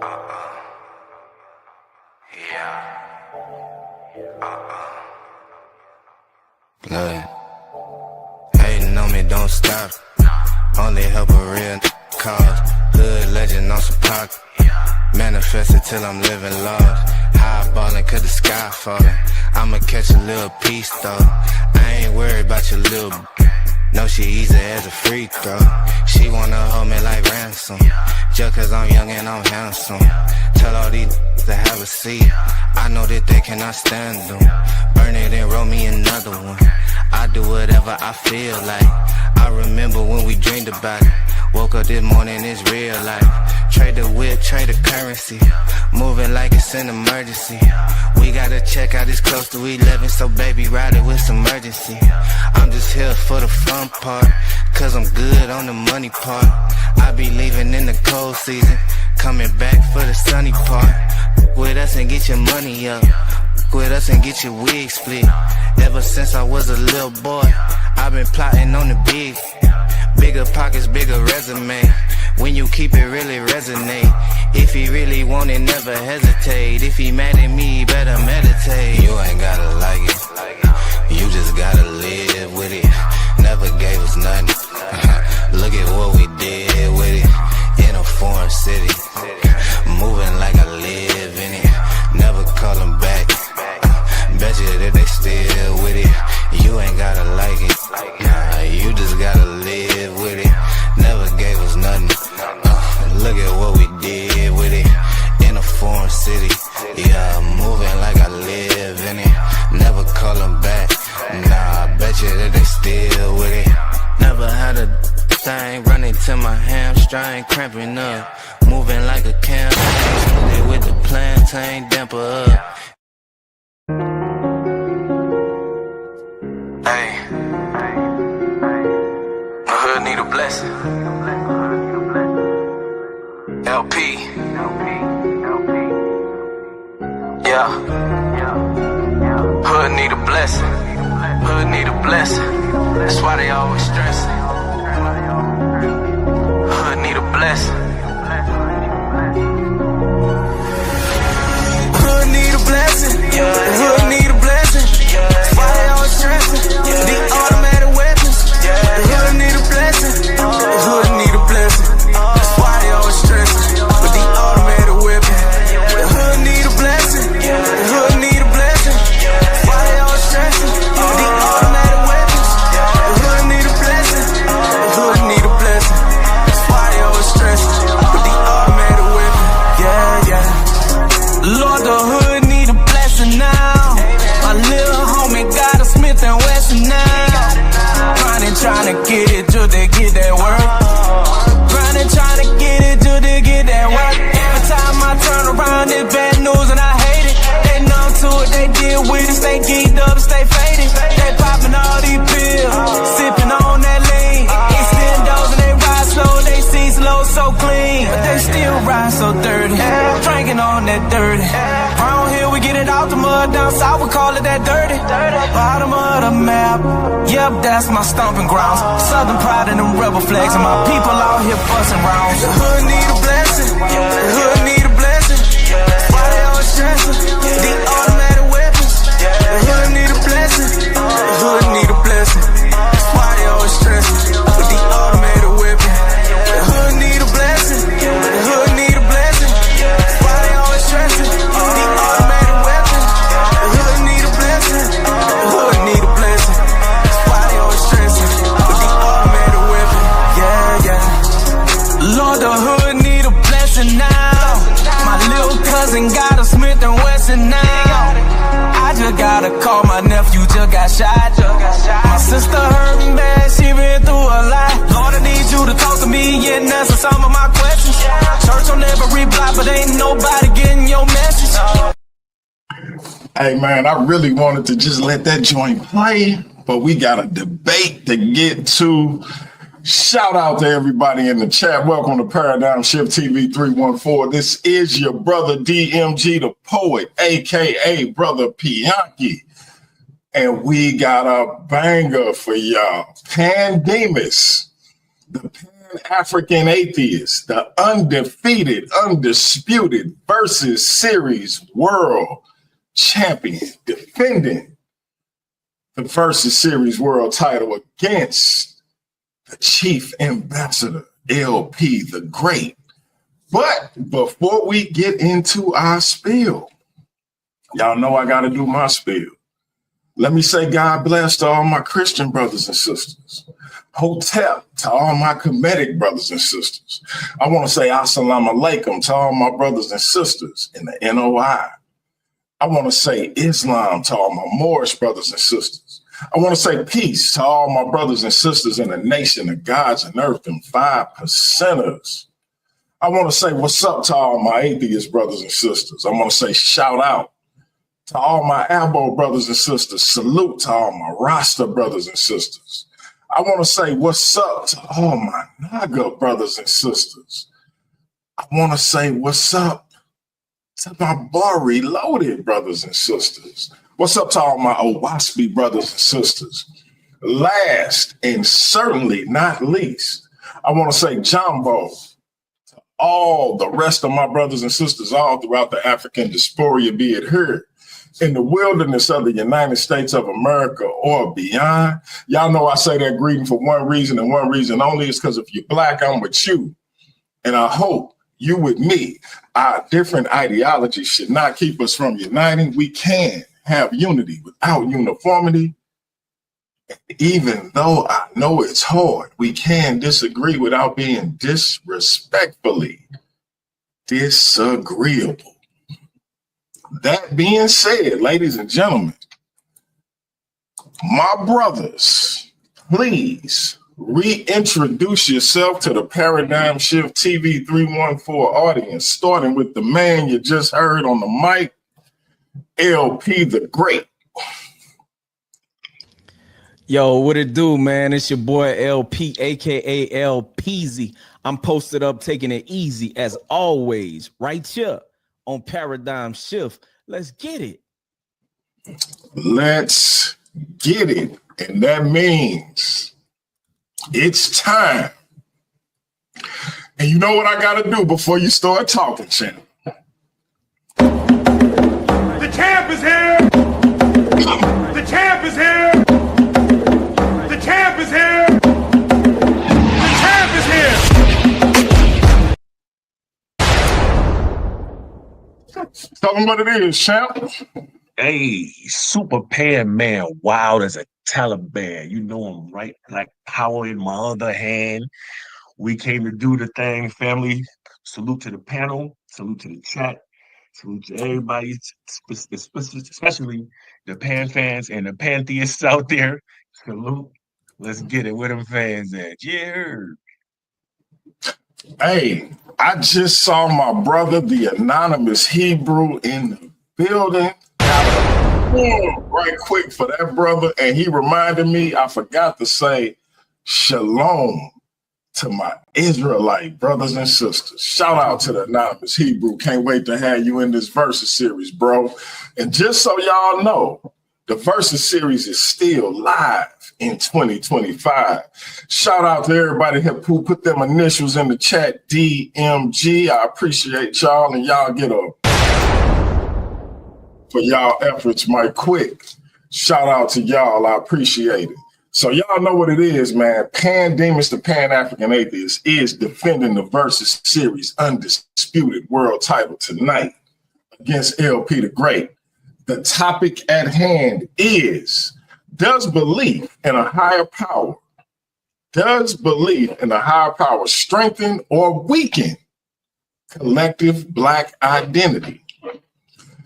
Look, hating on me, don't stop. Only help a real cause. Hood legend on some pocket. Manifested till I'm living lost. Highballing cause the sky falling. I'ma catch a little piece though. I ain't worried about your little no, she easy as a free throw. She wanna hold me like ransom. Just cause I'm young and I'm handsome. Tell all these to have a seat. I know that they cannot stand them. Burn it and roll me another one. I do whatever I feel like. I remember when we dreamed about it. Woke up this morning, it's real life. Trade the whip, trade the currency. Moving like it's an emergency. We gotta check out, it's close to 11, so baby ride it with some urgency. I'm just here for the fun part, cause I'm good on the money part. I be leaving in the cold season, coming back for the sunny part. With us and get your money up. With us and get your wig split. Ever since I was a little boy, I've been plotting on the big. Bigger pockets, bigger resume. When you keep it, really resonate. If he really want it, never hesitate. If he mad at me, better meditate. You ain't gotta like it, you just gotta live with it. Never gave us nothing. Look at what we did with it. In a foreign city, moving like I live in it. Never call them back. Bet you that they still with it. You ain't gotta like it, nah, you just gotta live with it. Never gave us nothing. Look at what we did with it. In a foreign city, yeah, moving like I live in it. Never call them back, nah, I bet you that they still with it. Never had a thing running to my hamstring, cramping up. Moving like a campaign, smooth with the plantain, damper up. Hey, my hood need a blessing. LP. Yeah. Hood need a blessing. Hood need a blessing. That's why they always stressing. Hood need a blessing. Hood need a blessing. Hood need a blessing. That's why they always stressing. The automatic weapons. Hood need a blessing. Hood need a blessing. That's why they always stressing. With the automatic weapon. The hood need a blessing. The hood need a blessing. That's why they always stressing. The automatic weapons. The hood need a blessing. The hood need a blessing. That's why they always stressing. With the automatic weapon. Yeah, yeah. Lord, the hood need a blessing now. My little homie got a Smith and Wesson now. Trying to get it till they get that work. Grinding, trying to get it till they get that work. Every time I turn around, it's bad news and I hate it. They numb to it, they deal with it, stay geeked up, stay faded. They popping all these pills, sipping on that lean. Extendos and they ride slow, they see slow, so clean. But they still ride so dirty, drinking on that dirty. Round here we get it out the mud, down south we call it that dirty. Bottom of the map, yep, that's my stomping grounds. Southern pride and them rebel flags, and my people out here busting rounds. The hood need a blessing, the hood need a blessing. Why they always stressing? The automatic weapons. The hood need a blessing, the hood need a blessing. That's why they always stressing. With the automatic weapon. The hood need a blessing, the hood need a blessing. That's why they always stressing. The automatic weapon. The hood need a blessing, the hood need a blessing. That's why they always stressing. With the automatic weapon. Yeah, yeah. Lord, the hood need a blessing now. My little cousin got a Smith and Wesson now. I just got a call, my nephew just got shot. My sister hurting bad, she been through a lot. Lord, I need you to talk to me and answer some of my questions. Church on every block, but ain't nobody getting your message. Hey man, I really wanted to just let that joint play, but we got a debate to get to. Shout out to everybody in the chat. Welcome to Paradigm Shift TV 314. This is your brother DMG, the poet, aka Brother Pianki. And we got a banger for y'all. Demus, the African Atheists, the undefeated, undisputed versus series world champion, defending the versus series world title against the chief ambassador, LP the Great. But before we get into our spiel, y'all know I got to do my spiel. Let me say God bless to all my Christian brothers and sisters. Hotep to all my Kemetic brothers and sisters. I want to say assalamu alaikum to all my brothers and sisters in the NOI. I want to say Islam to all my Moorish brothers and sisters. I want to say peace to all my brothers and sisters in the nation of gods and earth and 5%ers. I want to say what's up to all my atheist brothers and sisters. I want to say shout out to all my Abo brothers and sisters. Salute to all my Rasta brothers and sisters. I want to say what's up to all my Naga brothers and sisters. I want to say what's up to my Bar Reloaded brothers and sisters. What's up to all my Owaspi brothers and sisters. Last and certainly not least, I want to say Jumbo to all the rest of my brothers and sisters all throughout the African diaspora, be it here in the wilderness of the United States of America or beyond. Y'all know I say that greeting for one reason and one reason only, is because if you're Black, I'm with you. And I hope you with me. Our different ideologies should not keep us from uniting. We can have unity without uniformity. Even though I know it's hard, we can disagree without being disrespectfully disagreeable. That being said, ladies and gentlemen, my brothers, please reintroduce yourself to the Paradigm Shift TV 314 audience, starting with the man you just heard on the mic, LP the Great. Yo, what it do, man? It's your boy LP, aka LPZ. I'm posted up, taking it easy as always, right here on Paradigm Shift. Let's get it. Let's get it. And that means it's time. And you know what I got to do before you start talking, champ? The champ is here. The champ is here. The champ is here. The champ is here. Tell them what it is, champ. Hey, Super Pan Man, wild as a Taliban. You know him, right? Like power in my other hand. We came to do the thing, family. Salute to the panel. Salute to the chat. Salute to everybody, especially the Pan fans and the pantheists out there. Salute. Let's get it. Where them fans at? Yeah. Hey, I just saw my brother, the anonymous Hebrew, in the building. Right quick for that brother. And he reminded me, I forgot to say shalom to my Israelite brothers and sisters. Shout out to the anonymous Hebrew. Can't wait to have you in this Versus series, bro. And just so y'all know, the Versus series is still live in 2025. Shout out to everybody who put them initials in the chat, DMG. I appreciate y'all, and y'all get a for y'all efforts, Mike Quick. Shout out to y'all. I appreciate it. So y'all know what it is, man. Demus, the Pan-African Atheist, is defending the Versus series undisputed world title tonight against LP the Great. The topic at hand is, does belief in a higher power strengthen or weaken collective Black identity?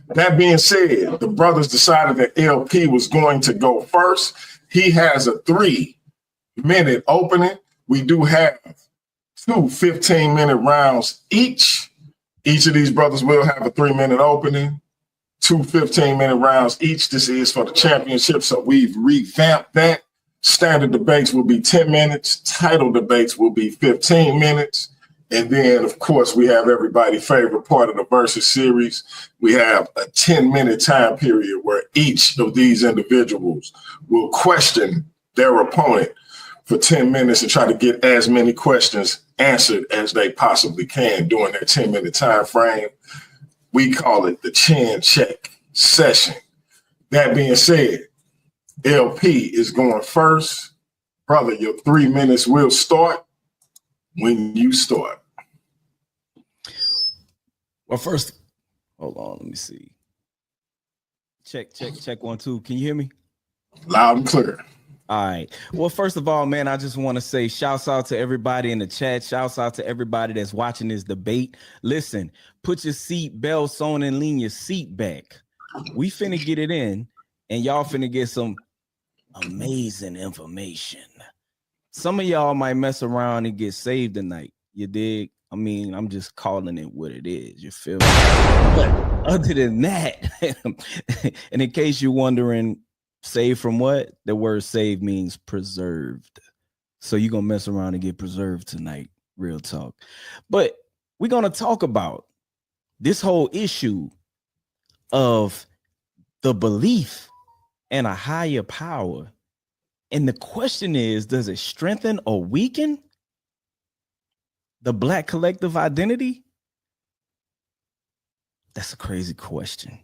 That being said, the brothers decided that LP was going to go first. He has a 3-minute opening. We do have 2 15-minute rounds each. Each of these brothers will have a 3-minute opening, 2 15-minute rounds each. This is for the championship, so we've revamped that. Standard debates will be 10 minutes. Title debates will be 15 minutes. And then, of course, we have everybody's favorite part of the Versus series. We have a 10-minute time period where each of these individuals will question their opponent for 10 minutes and try to get as many questions answered as they possibly can during that 10-minute time frame. We call it the chin check session. That being said, LP is going first. Brother, your 3 minutes will start when you start. Well, first, hold on, let me see. Check 1 2. Can you hear me? Loud and clear. All right. Well, first of all, man, I just want to say shouts out to everybody in the chat. Shouts out to everybody that's watching this debate. Listen, put your seat belts on and lean your seat back. We finna get it in, and y'all finna get some amazing information. Some of y'all might mess around and get saved tonight. You dig? I mean, I'm just calling it what it is. You feel me? But other than that, and in case you're wondering, saved from what? The word saved means preserved. So you're going to mess around and get preserved tonight. Real talk. But we're going to talk about this whole issue of the belief in a higher power. And the question is, does it strengthen or weaken the Black collective identity? That's a crazy question.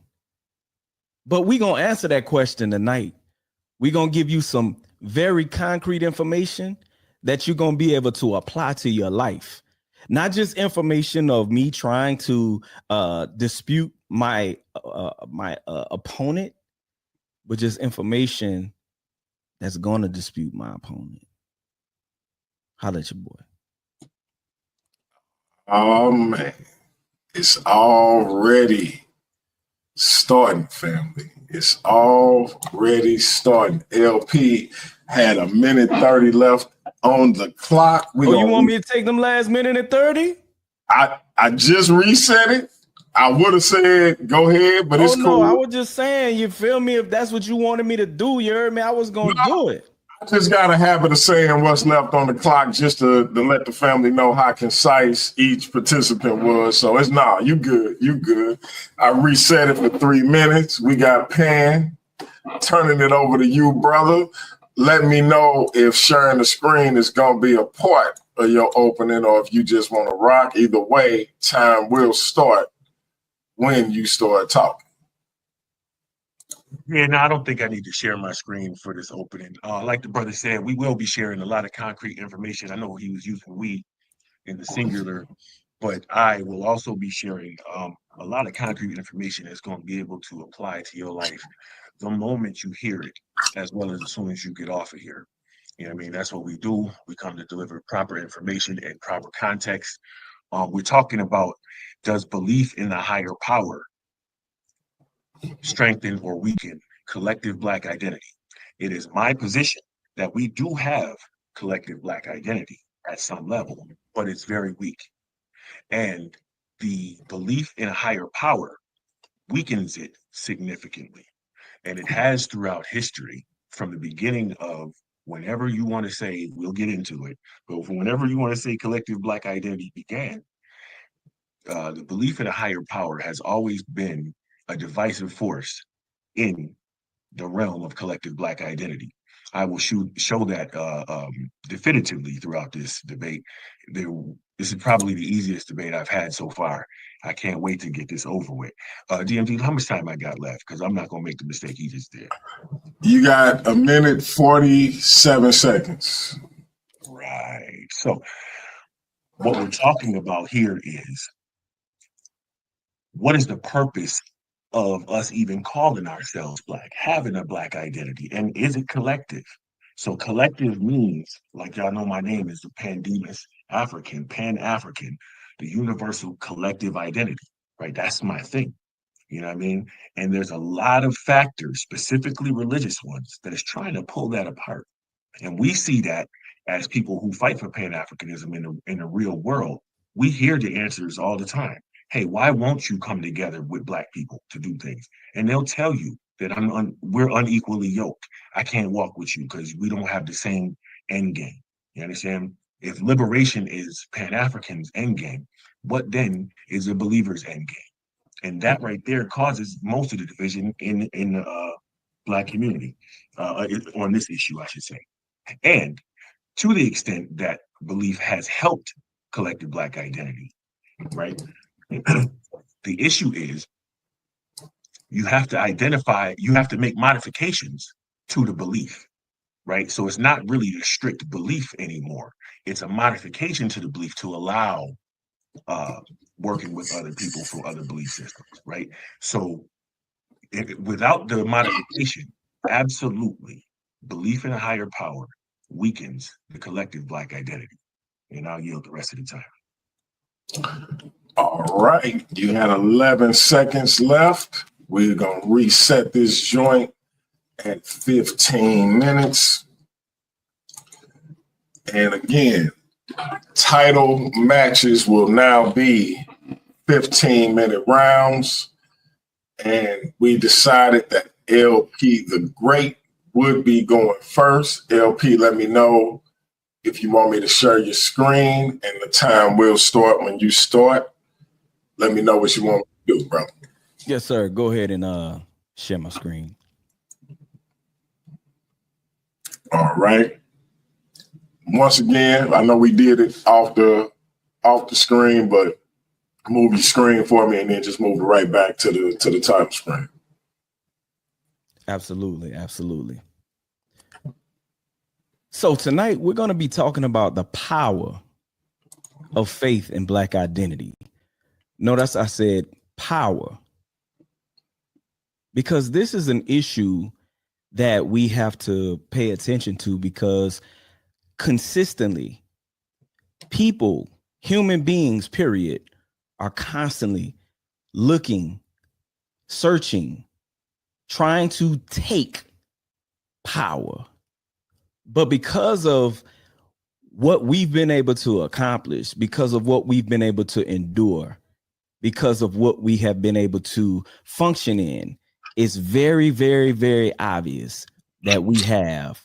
But we're going to answer that question tonight. We're going to give you some very concrete information that you're going to be able to apply to your life. Not just information of me trying to dispute my opponent, but just information that's going to dispute my opponent. Holla at your boy. Oh, man. It's already starting, family. It's already starting. LP had 1:30 left on the clock. You want me to take them last minute and 30? I just reset it. I would have said go ahead, but it's cool. No, I was just saying, you feel me? If that's what you wanted me to do, you heard me? I was going to do it. I just got a habit of saying what's left on the clock just to let the family know how concise each participant was. So it's you good. You good. I reset it for 3 minutes. We got Pan. Turning it over to you, brother. Let me know if sharing the screen is going to be a part of your opening or if you just want to rock. Either way, time will start when you start talking. Yeah, no, I don't think I need to share my screen for this opening. Like the brother said, we will be sharing a lot of concrete information. I know he was using we in the singular, but I will also be sharing a lot of concrete information that's going to be able to apply to your life the moment you hear it, as well as soon as you get off of here. You know what I mean? That's what we do. We come to deliver proper information and proper context. We're talking about, does belief in the higher power strengthen or weaken collective Black identity? It is my position that we do have collective Black identity at some level, but it's very weak. And the belief in a higher power weakens it significantly. And it has throughout history, from the beginning of whenever you want to say, we'll get into it, but whenever you want to say collective Black identity began, the belief in a higher power has always been a divisive force in the realm of collective Black identity. I will show that definitively throughout this debate. This is probably the easiest debate I've had so far. I can't wait to get this over with. DMD, how much time I got left? Because I'm not going to make the mistake he just did. You got 1:47 seconds. Right. So what we're talking about here is, what is the purpose of us even calling ourselves Black, having a Black identity, and is it collective? So collective means, like y'all know, my name is the Demus African, Pan-African, the universal collective identity, right? That's my thing, you know what I mean? And there's a lot of factors, specifically religious ones, that is trying to pull that apart. And we see that as people who fight for Pan-Africanism in the real world. We hear the answers all the time. Hey, why won't you come together with Black people to do things? And they'll tell you that we're unequally yoked. I can't walk with you because we don't have the same end game. You understand? If liberation is Pan-African's end game, what then is a believer's end game? And that right there causes most of the division in the Black community on this issue, I should say. And to the extent that belief has helped collective Black identity, right? The issue is you have to make modifications to the belief, right? So it's not really a strict belief anymore. It's a modification to the belief to allow uh, working with other people from other belief systems, right? So without the modification, absolutely, belief in a higher power weakens the collective Black identity. And I'll yield the rest of the time. All right, you had 11 seconds left. We're going to reset this joint at 15 minutes. And again, title matches will now be 15-minute rounds. And we decided that LP the Great would be going first. LP, let me know if you want me to share your screen, and the time will start when you start. Let me know what you want to do, bro. Yes, sir. Go ahead and share my screen. All right. Once again, I know we did it off the screen, but move your screen for me and then just move it right back to the title screen. Absolutely, absolutely. So tonight we're going to be talking about the power of faith in Black identity. Notice I said power, because this is an issue that we have to pay attention to, because consistently people, human beings, period, are constantly looking, searching, trying to take power. But because of what we've been able to accomplish, because of what we've been able to endure, because of what we have been able to function in, it's very, very, very obvious that we have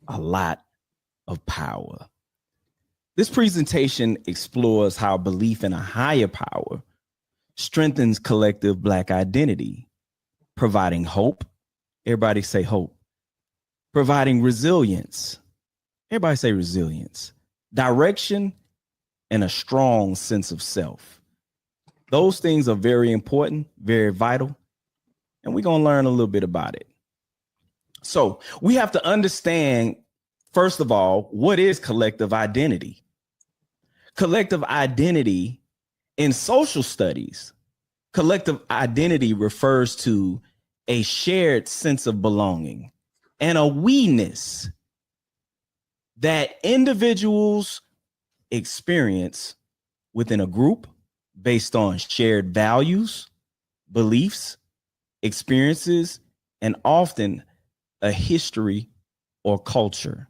a lot of power. This presentation explores how belief in a higher power strengthens collective Black identity, providing hope. Everybody say hope. Providing resilience. Everybody say resilience. Direction and a strong sense of self. Those things are very important, very vital, and we're going to learn a little bit about it. So we have to understand, first of all, what is collective identity? Collective identity in social studies, collective identity refers to a shared sense of belonging and a we-ness that individuals experience within a group based on shared values, beliefs, experiences, and often a history or culture.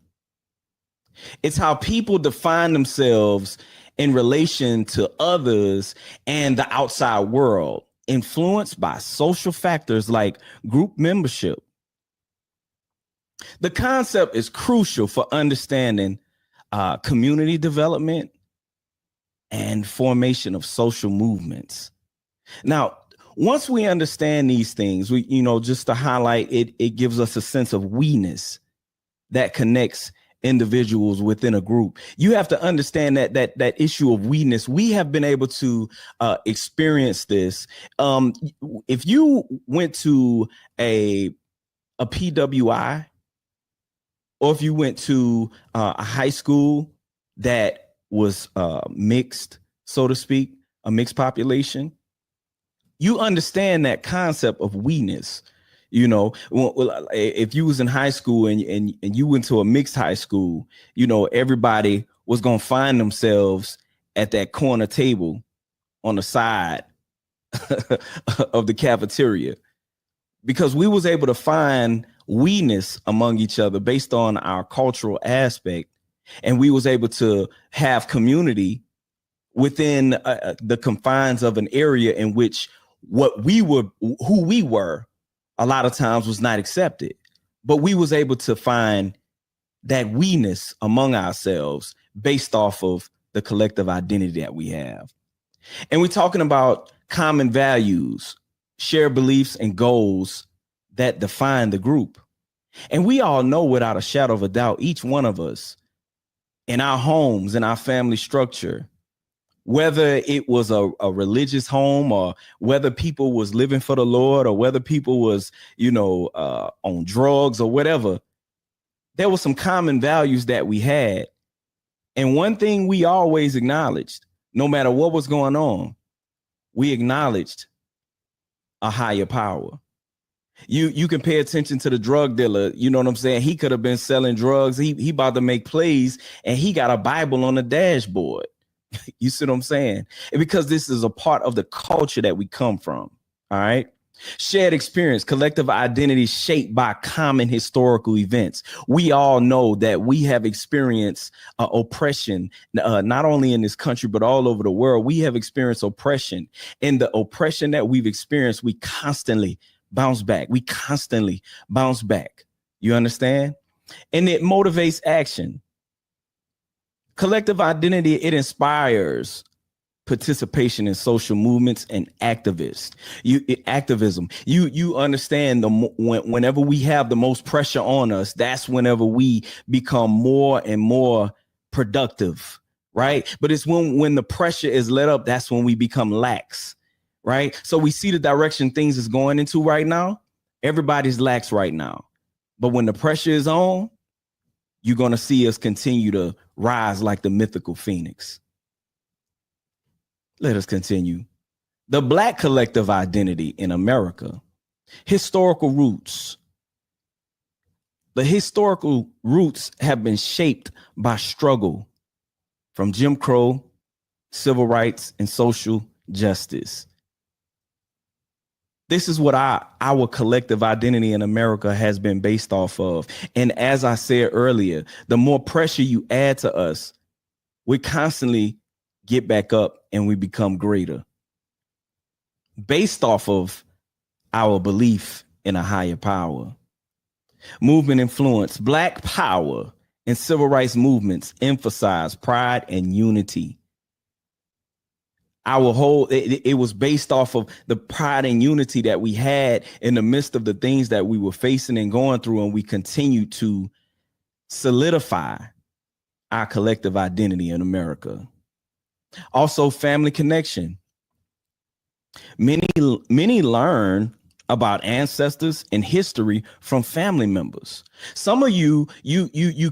It's how people define themselves in relation to others and the outside world, influenced by social factors like group membership. The concept is crucial for understanding community development and formation of social movements. Now, once we understand these things, we, just to highlight it, it gives us a sense of we-ness that connects individuals within a group. You have to understand that issue of we-ness. We have been able to experience this. If you went to a PWI, or if you went to a high school that was mixed, so to speak, a mixed population, you understand that concept of we-ness. If you was in high school and you went to a mixed high school, everybody was going to find themselves at that corner table on the side of the cafeteria, because we was able to find we-ness among each other based on our cultural aspect. And we was able to have community within the confines of an area in which who we were, a lot of times was not accepted. But we was able to find that we-ness among ourselves based off of the collective identity that we have. And we're talking about common values, shared beliefs, and goals that define the group. And we all know without a shadow of a doubt, each one of us in our homes, in our family structure, whether it was a religious home or whether people was living for the Lord or whether people was, on drugs or whatever, there were some common values that we had. And one thing we always acknowledged, no matter what was going on, we acknowledged a higher power. You can pay attention to the drug dealer. You know what I'm saying? He could have been selling drugs. He about to make plays and he got a Bible on the dashboard. You see what I'm saying? And because this is a part of the culture that we come from. All right. Shared experience, collective identity shaped by common historical events. We all know that we have experienced oppression, not only in this country, but all over the world. We have experienced oppression. And the oppression that we've experienced, we constantly bounce back. We constantly bounce back. You understand? And it motivates action. Collective identity, it inspires participation in social movements and activism. You understand whenever we have the most pressure on us, that's whenever we become more and more productive, right? But it's when the pressure is let up, that's when we become lax, right? So we see the direction things is going into right now. Everybody's lax right now. But when the pressure is on, you're going to see us continue to rise like the mythical phoenix. Let us continue. The Black collective identity in America. Historical roots. The historical roots have been shaped by struggle from Jim Crow, civil rights, and social justice. This is what our collective identity in America has been based off of. And as I said earlier, the more pressure you add to us, we constantly get back up and we become greater based off of our belief in a higher power. Movement influence. Black power and civil rights movements emphasize pride and unity. It was based off of the pride and unity that we had in the midst of the things that we were facing and going through, and we continue to solidify our collective identity in America. Also, family connection. Many learn about ancestors and history from family members. Some of you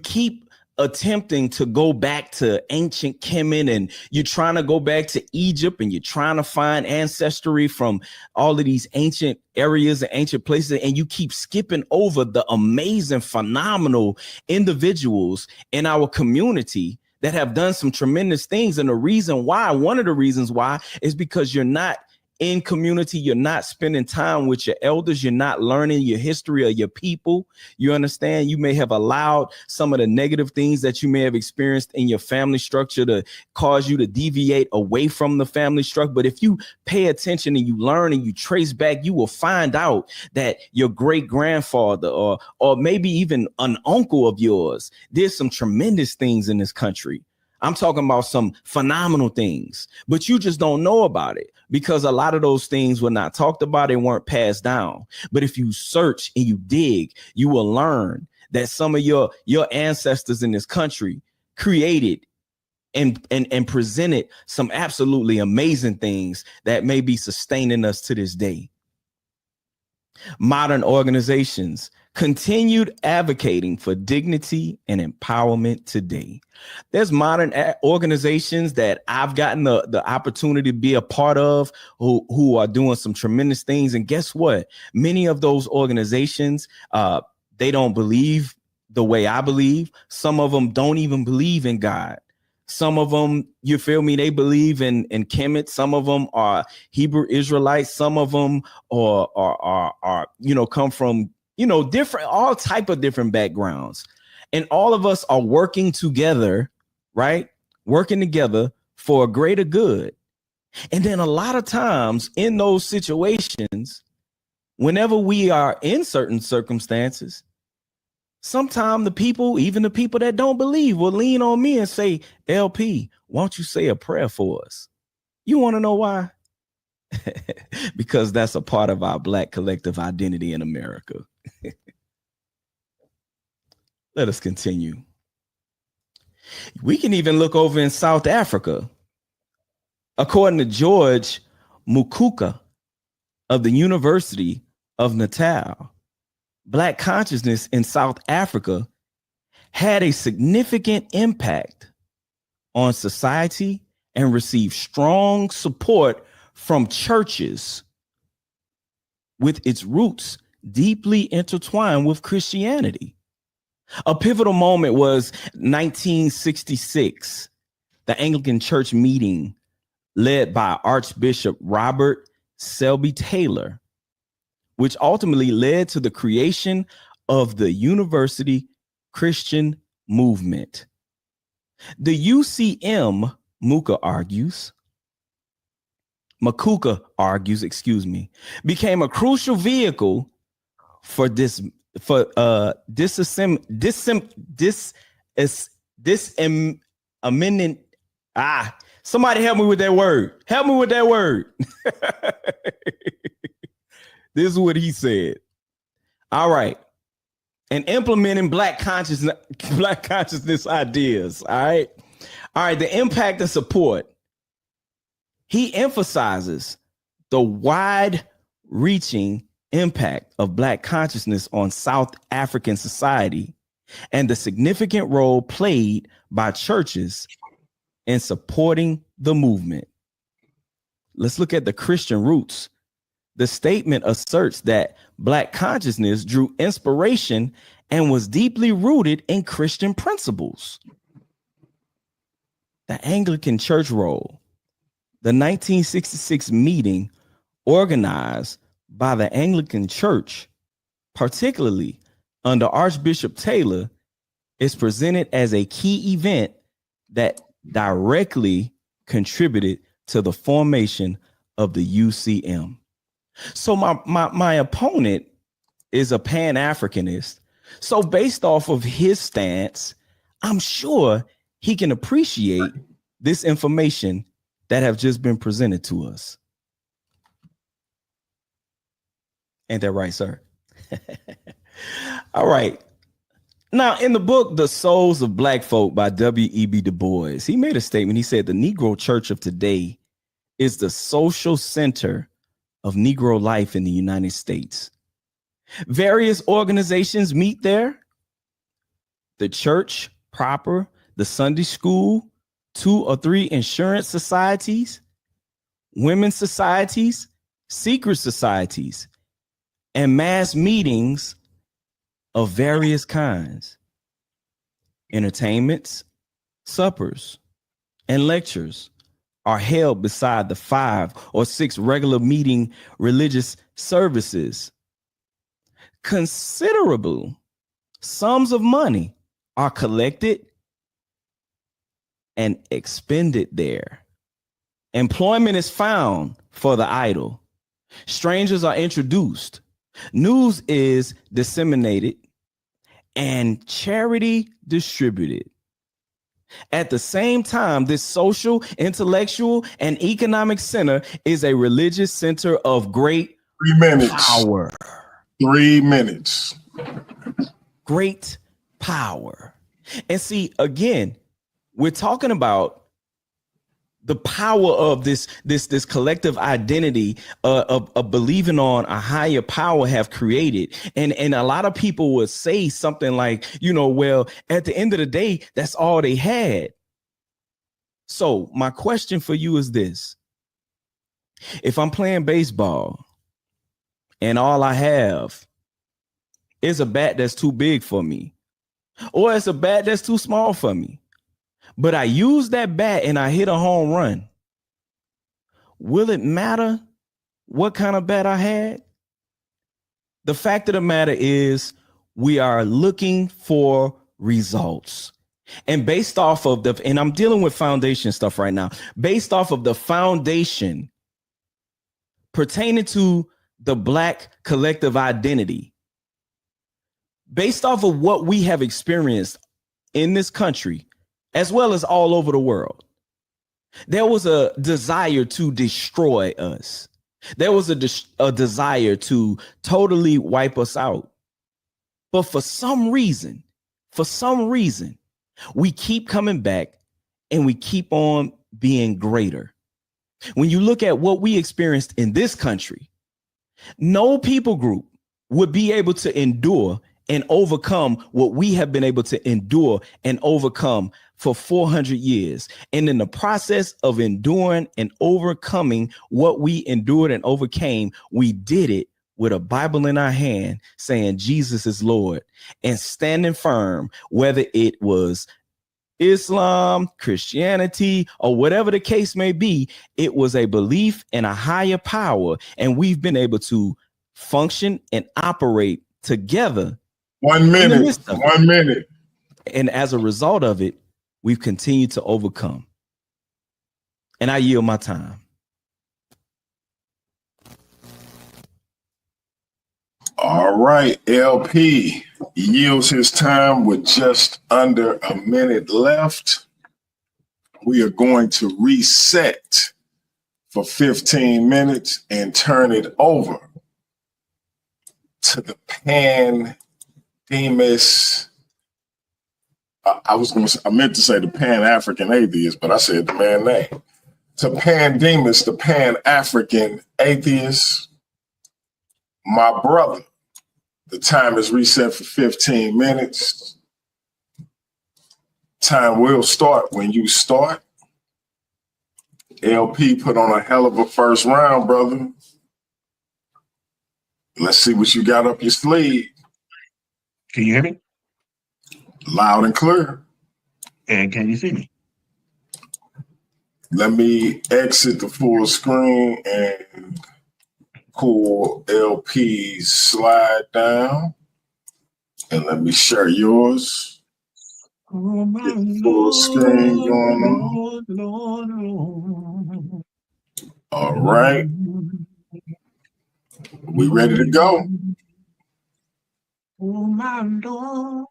keep attempting to go back to ancient Kemet, and you're trying to go back to Egypt, and you're trying to find ancestry from all of these ancient areas and ancient places, and you keep skipping over the amazing, phenomenal individuals in our community that have done some tremendous things. And one of the reasons why is because you're not in community, you're not spending time with your elders, you're not learning your history of your people. You understand? You may have allowed some of the negative things that you may have experienced in your family structure to cause you to deviate away from the family structure. But if you pay attention and you learn and you trace back, you will find out that your great grandfather or maybe even an uncle of yours did some tremendous things in this country. I'm talking about some phenomenal things, but you just don't know about it because a lot of those things were not talked about and weren't passed down. But if you search and you dig, you will learn that some of your ancestors in this country created and presented some absolutely amazing things that may be sustaining us to this day. Modern organizations continued advocating for dignity and empowerment today. There's modern organizations that I've gotten the opportunity to be a part of who are doing some tremendous things. And guess what? Many of those organizations, they don't believe the way I believe. Some of them don't even believe in God. Some of them, you feel me, they believe in Kemet. Some of them are Hebrew Israelites. Some of them are come from, different, all type of different backgrounds. And all of us are working together, right? Working together for a greater good. And then a lot of times in those situations, whenever we are in certain circumstances, sometimes even the people that don't believe will lean on me and say, LP, why don't you say a prayer for us? You want to know why? Because that's a part of our Black collective identity in America. Let us continue. We can even look over in South Africa. According to George Mukuka of the University of Natal, Black consciousness in South Africa had a significant impact on society and received strong support from churches, with its roots deeply intertwined with Christianity. A pivotal moment was 1966, the Anglican Church meeting led by Archbishop Robert Selby Taylor, which ultimately led to the creation of the University Christian Movement. The UCM, Makuka argues, became a crucial vehicle for somebody help me with that word. Help me with that word. This is what he said. All right. And implementing black consciousness ideas. All right. All right. The impact and support. He emphasizes the wide-reaching impact of black consciousness on South African society and the significant role played by churches in supporting the movement. Let's look at the Christian roots. The statement asserts that black consciousness drew inspiration and was deeply rooted in Christian principles. The Anglican Church role. The 1966 meeting organized by the Anglican Church, particularly under Archbishop Taylor, is presented as a key event that directly contributed to the formation of the UCM. So my opponent is a Pan-Africanist. So based off of his stance, I'm sure he can appreciate this information that have just been presented to us. Ain't that right, sir? All right. Now, in the book, The Souls of Black Folk by W.E.B. Du Bois, he made a statement. He said, the Negro Church of today is the social center of Negro life in the United States. Various organizations meet there. The church proper, the Sunday school, 2 or 3 insurance societies, women's societies, secret societies, and mass meetings of various kinds. Entertainments, suppers, and lectures are held beside the 5 or 6 regular meeting religious services. Considerable sums of money are collected and expended there. Employment is found for the idle. Strangers are introduced. News is disseminated and charity distributed. At the same time, this social, intellectual, and economic center is a religious center of great 3 minutes. Power. 3 minutes. Great power. And see, again, we're talking about the power of this collective identity of believing on a higher power have created. And a lot of people would say something like, well, at the end of the day, that's all they had. So my question for you is this. If I'm playing baseball and all I have is a bat that's too big for me, or it's a bat that's too small for me, but I use that bat and I hit a home run, will it matter what kind of bat I had? The fact of the matter is we are looking for results. And based off of and I'm dealing with foundation stuff right now, based off of the foundation pertaining to the Black collective identity, based off of what we have experienced in this country, as well as all over the world, there was a desire to destroy us. There was a desire to totally wipe us out. But for some reason, We keep coming back and we keep on being greater. When you look at what we experienced in this country, no people group would be able to endure and overcome what we have been able to endure and overcome for 400 years. And in the process of enduring and overcoming what we endured and overcame, we did it with a Bible in our hand saying Jesus is Lord and standing firm, whether it was Islam, Christianity, or whatever the case may be. It was a belief in a higher power, and we've been able to function and operate together. 1 minute. 1 minute. And as a result of it, we've continued to overcome. And I yield my time. All right, LP yields his time with just under a minute left. We are going to reset for 15 minutes and turn it over to the Demus. I meant to say the Pan-African atheist, but I said the man name. To Demus, the Pan-African atheist, my brother. The time is reset for 15 minutes. Time will start when you start. LP put on a hell of a first round, brother. Let's see what you got up your sleeve. Can you hear me? Loud and clear. And can you see me? Let me exit the full screen and pull LP's slide down. And let me share yours. Get the full screen going on. All right. We ready to go? Oh my Lord.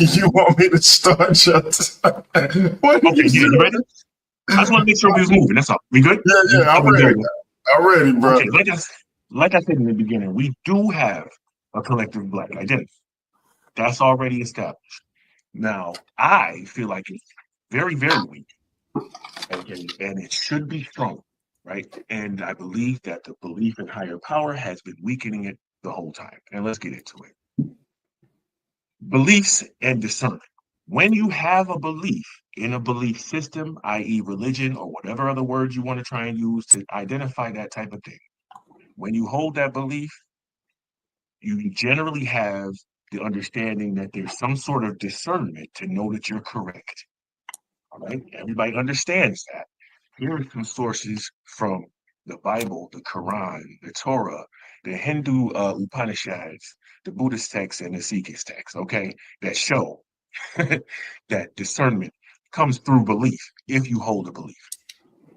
You want me to start your time? What Okay, yeah, you ready? I just want to make sure we was moving. That's all. We good? Yeah, I'm ready. I'm ready, bro. Okay, like I said in the beginning, we do have a collective Black identity. That's already established. Now, I feel like it's very, very weak. Okay, and it should be strong, right? And I believe that the belief in higher power has been weakening it the whole time. And let's get into it. Beliefs and discernment. When you have a belief in a belief system, i.e., religion or whatever other words you want to try and use to identify that type of thing, when you hold that belief, you generally have the understanding that there's some sort of discernment to know that you're correct. All right, everybody understands that. Here are some sources from the Bible, the Quran, the Torah, the Hindu Upanishads, the Buddhist texts, and the Sikh texts, okay, that show that discernment comes through belief if you hold a belief.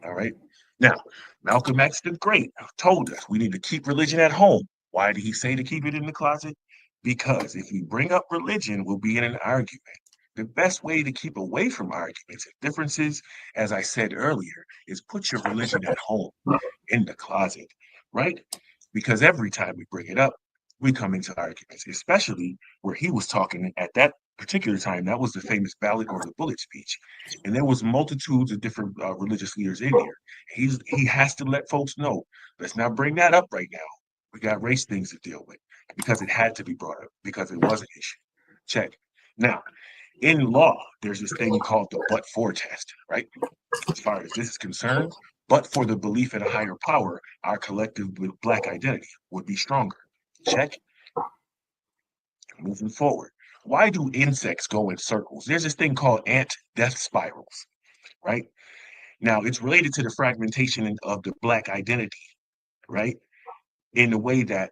All right. Now, Malcolm X the Great told us we need to keep religion at home. Why did he say to keep it in the closet? Because if we bring up religion, we'll be in an argument. The best way to keep away from arguments and differences, as I said earlier, is put your religion at home, in the closet, right? Because every time we bring it up, we come into arguments, especially where he was talking at that particular time. That was the famous ballot or the bullet speech. And there was multitudes of different religious leaders in here. He has to let folks know, let's not bring that up right now. We got race things to deal with because it had to be brought up because it was an issue. Check. Now, in law, there's this thing called the but-for test, right? As far as this is concerned, but for the belief in a higher power, our collective Black identity would be stronger. Check. Moving forward. Why do insects go in circles? There's this thing called ant death spirals, right? Now, it's related to the fragmentation of the Black identity, right? In the way that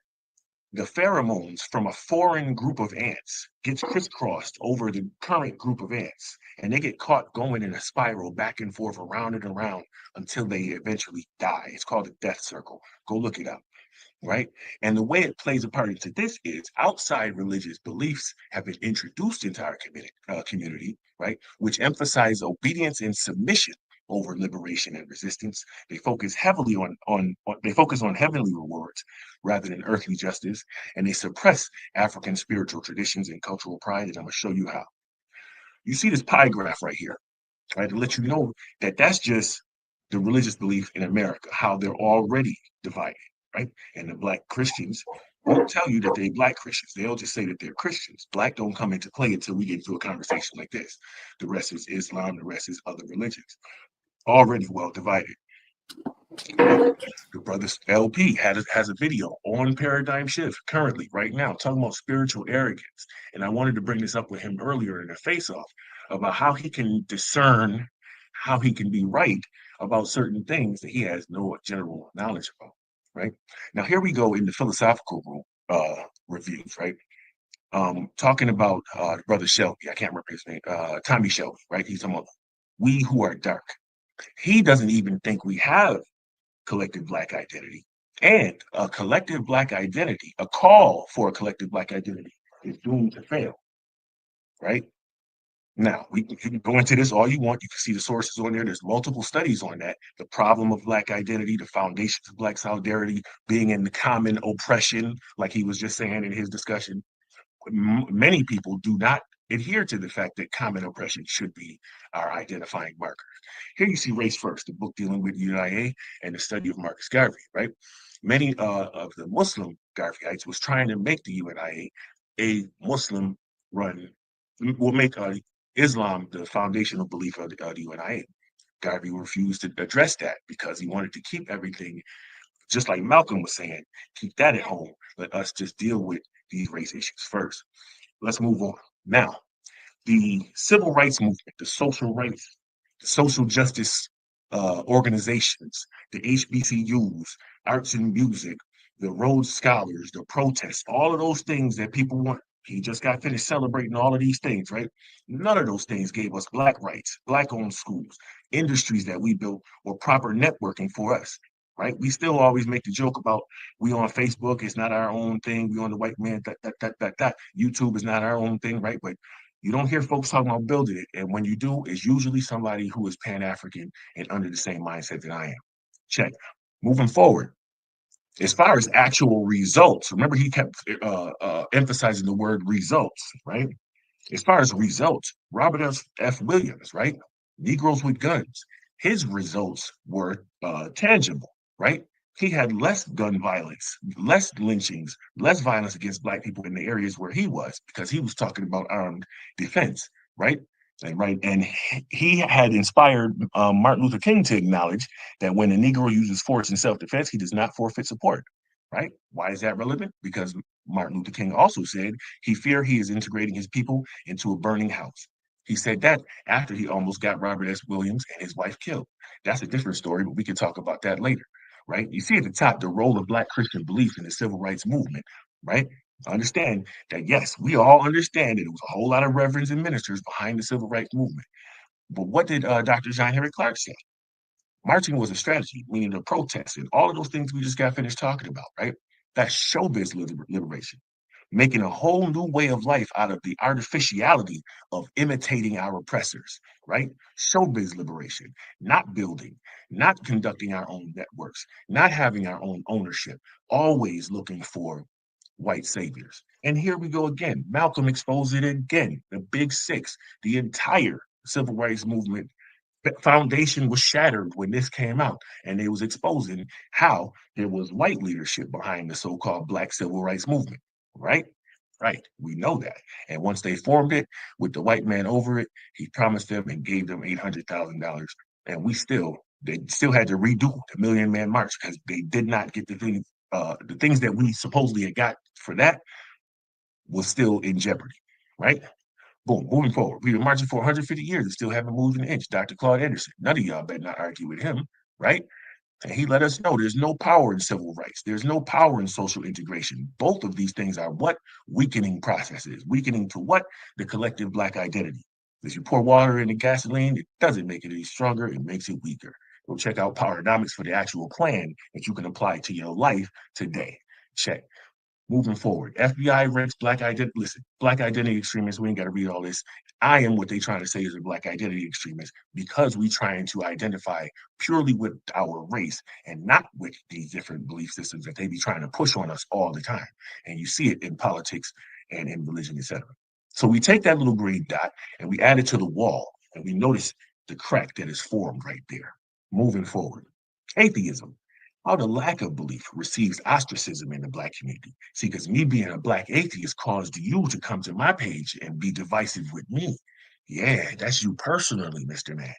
the pheromones from a foreign group of ants gets crisscrossed over the current group of ants, and they get caught going in a spiral back and forth, around and around, until they eventually die. It's called a death circle. Go look it up, right? And the way it plays a part into this is outside religious beliefs have been introduced into our community, right? Which emphasize obedience and submission over liberation and resistance. They focus heavily on heavenly rewards rather than earthly justice, and they suppress African spiritual traditions and cultural pride, and I'm going to show you how. You see this pie graph right here, right? To let you know that that's just the religious belief in America, how they're already divided, right? And the black Christians won't tell you that they're black Christians. They'll just say that they're Christians. Black don't come into play until we get into a conversation like this. The rest is Islam, the rest is other religions. Already well divided. Right? The brothers LP has a video on paradigm shift currently, right now, talking about spiritual arrogance. And I wanted to bring this up with him earlier in the face off about how he can discern, how he can be right about certain things that he has no general knowledge about. Right now, here we go in the philosophical reviews, right? Talking about brother Shelby, I can't remember his name, Tommy Shelby, right? He's talking about we who are dark. He doesn't even think we have collective black identity. And a collective black identity, a call for a collective black identity is doomed to fail, right? Now, you can go into this all you want. You can see the sources on there. There's multiple studies on that. The problem of black identity, the foundations of black solidarity, being in the common oppression, like he was just saying in his discussion. Many people do not adhere to the fact that common oppression should be our identifying marker. Here you see Race First, the book dealing with UNIA and the study of Marcus Garvey, right? Many of the Muslim Garveyites was trying to make the UNIA a Muslim run, will make Islam the foundational belief of the UNIA. Garvey refused to address that because he wanted to keep everything, just like Malcolm was saying, keep that at home. Let us just deal with these race issues first. Let's move on. Now, the civil rights movement, the social rights, the social justice organizations, the HBCUs, arts and music, the Rhodes Scholars, the protests, all of those things that people want. He just got finished celebrating all of these things, right? None of those things gave us black rights, black owned schools, industries that we built, or proper networking for us, right? We still always make the joke about we on Facebook, it's not our own thing. We on the white man, that. YouTube is not our own thing, right? But you don't hear folks talking about building it. And when you do, it's usually somebody who is Pan-African and under the same mindset that I am. Check. Moving forward, as far as actual results, remember he kept emphasizing the word results, right? As far as results, Robert F. Williams, right? Negroes with Guns, his results were tangible, right? He had less gun violence, less lynchings, less violence against black people in the areas where he was, because he was talking about armed defense, right? And he had inspired Martin Luther King to acknowledge that when a Negro uses force in self-defense, he does not forfeit support, right? Why is that relevant? Because Martin Luther King also said he feared he is integrating his people into a burning house. He said that after he almost got Robert S. Williams and his wife killed. That's a different story, but we can talk about that later, right? You see at the top the role of Black Christian belief in the civil rights movement, right? Understand that, yes, we all understand that it was a whole lot of reverends and ministers behind the civil rights movement. But what did Dr. John Henry Clark say? Marching was a strategy, meaning the protests and all of those things we just got finished talking about, right? That's showbiz liberation, making a whole new way of life out of the artificiality of imitating our oppressors, right? Showbiz liberation, not building, not conducting our own networks, not having our own ownership, always looking for white saviors. And here we go again. Malcolm exposed it again. The Big Six, the entire civil rights movement foundation was shattered when this came out, and they was exposing how there was white leadership behind the so-called Black civil rights movement, right? Right, we know that. And once they formed it with the white man over it, he promised them and gave them $800,000. And they still had to redo the Million Man March because they did not get the things that we supposedly had got for that was still in jeopardy, right? Boom, moving forward. We've been marching for 150 years and still haven't moved an inch. Dr. Claude Anderson, none of y'all better not argue with him, right? And he let us know there's no power in civil rights. There's no power in social integration. Both of these things are what? Weakening processes. Weakening to what? The collective Black identity. As you pour water into gasoline, it doesn't make it any stronger, it makes it weaker. Go check out Powernomics for the actual plan that you can apply to your life today. Check. Moving forward, FBI ranks Black identity. Listen, Black identity extremists. We ain't got to read all this. I am what they trying to say is a Black identity extremist because we trying to identify purely with our race and not with these different belief systems that they be trying to push on us all the time. And you see it in politics and in religion, etc. So we take that little green dot and we add it to the wall, and we notice the crack that is formed right there. Moving forward, atheism. How the lack of belief receives ostracism in the Black community. See, because me being a Black atheist caused you to come to my page and be divisive with me. Yeah, that's you personally, Mr. Man.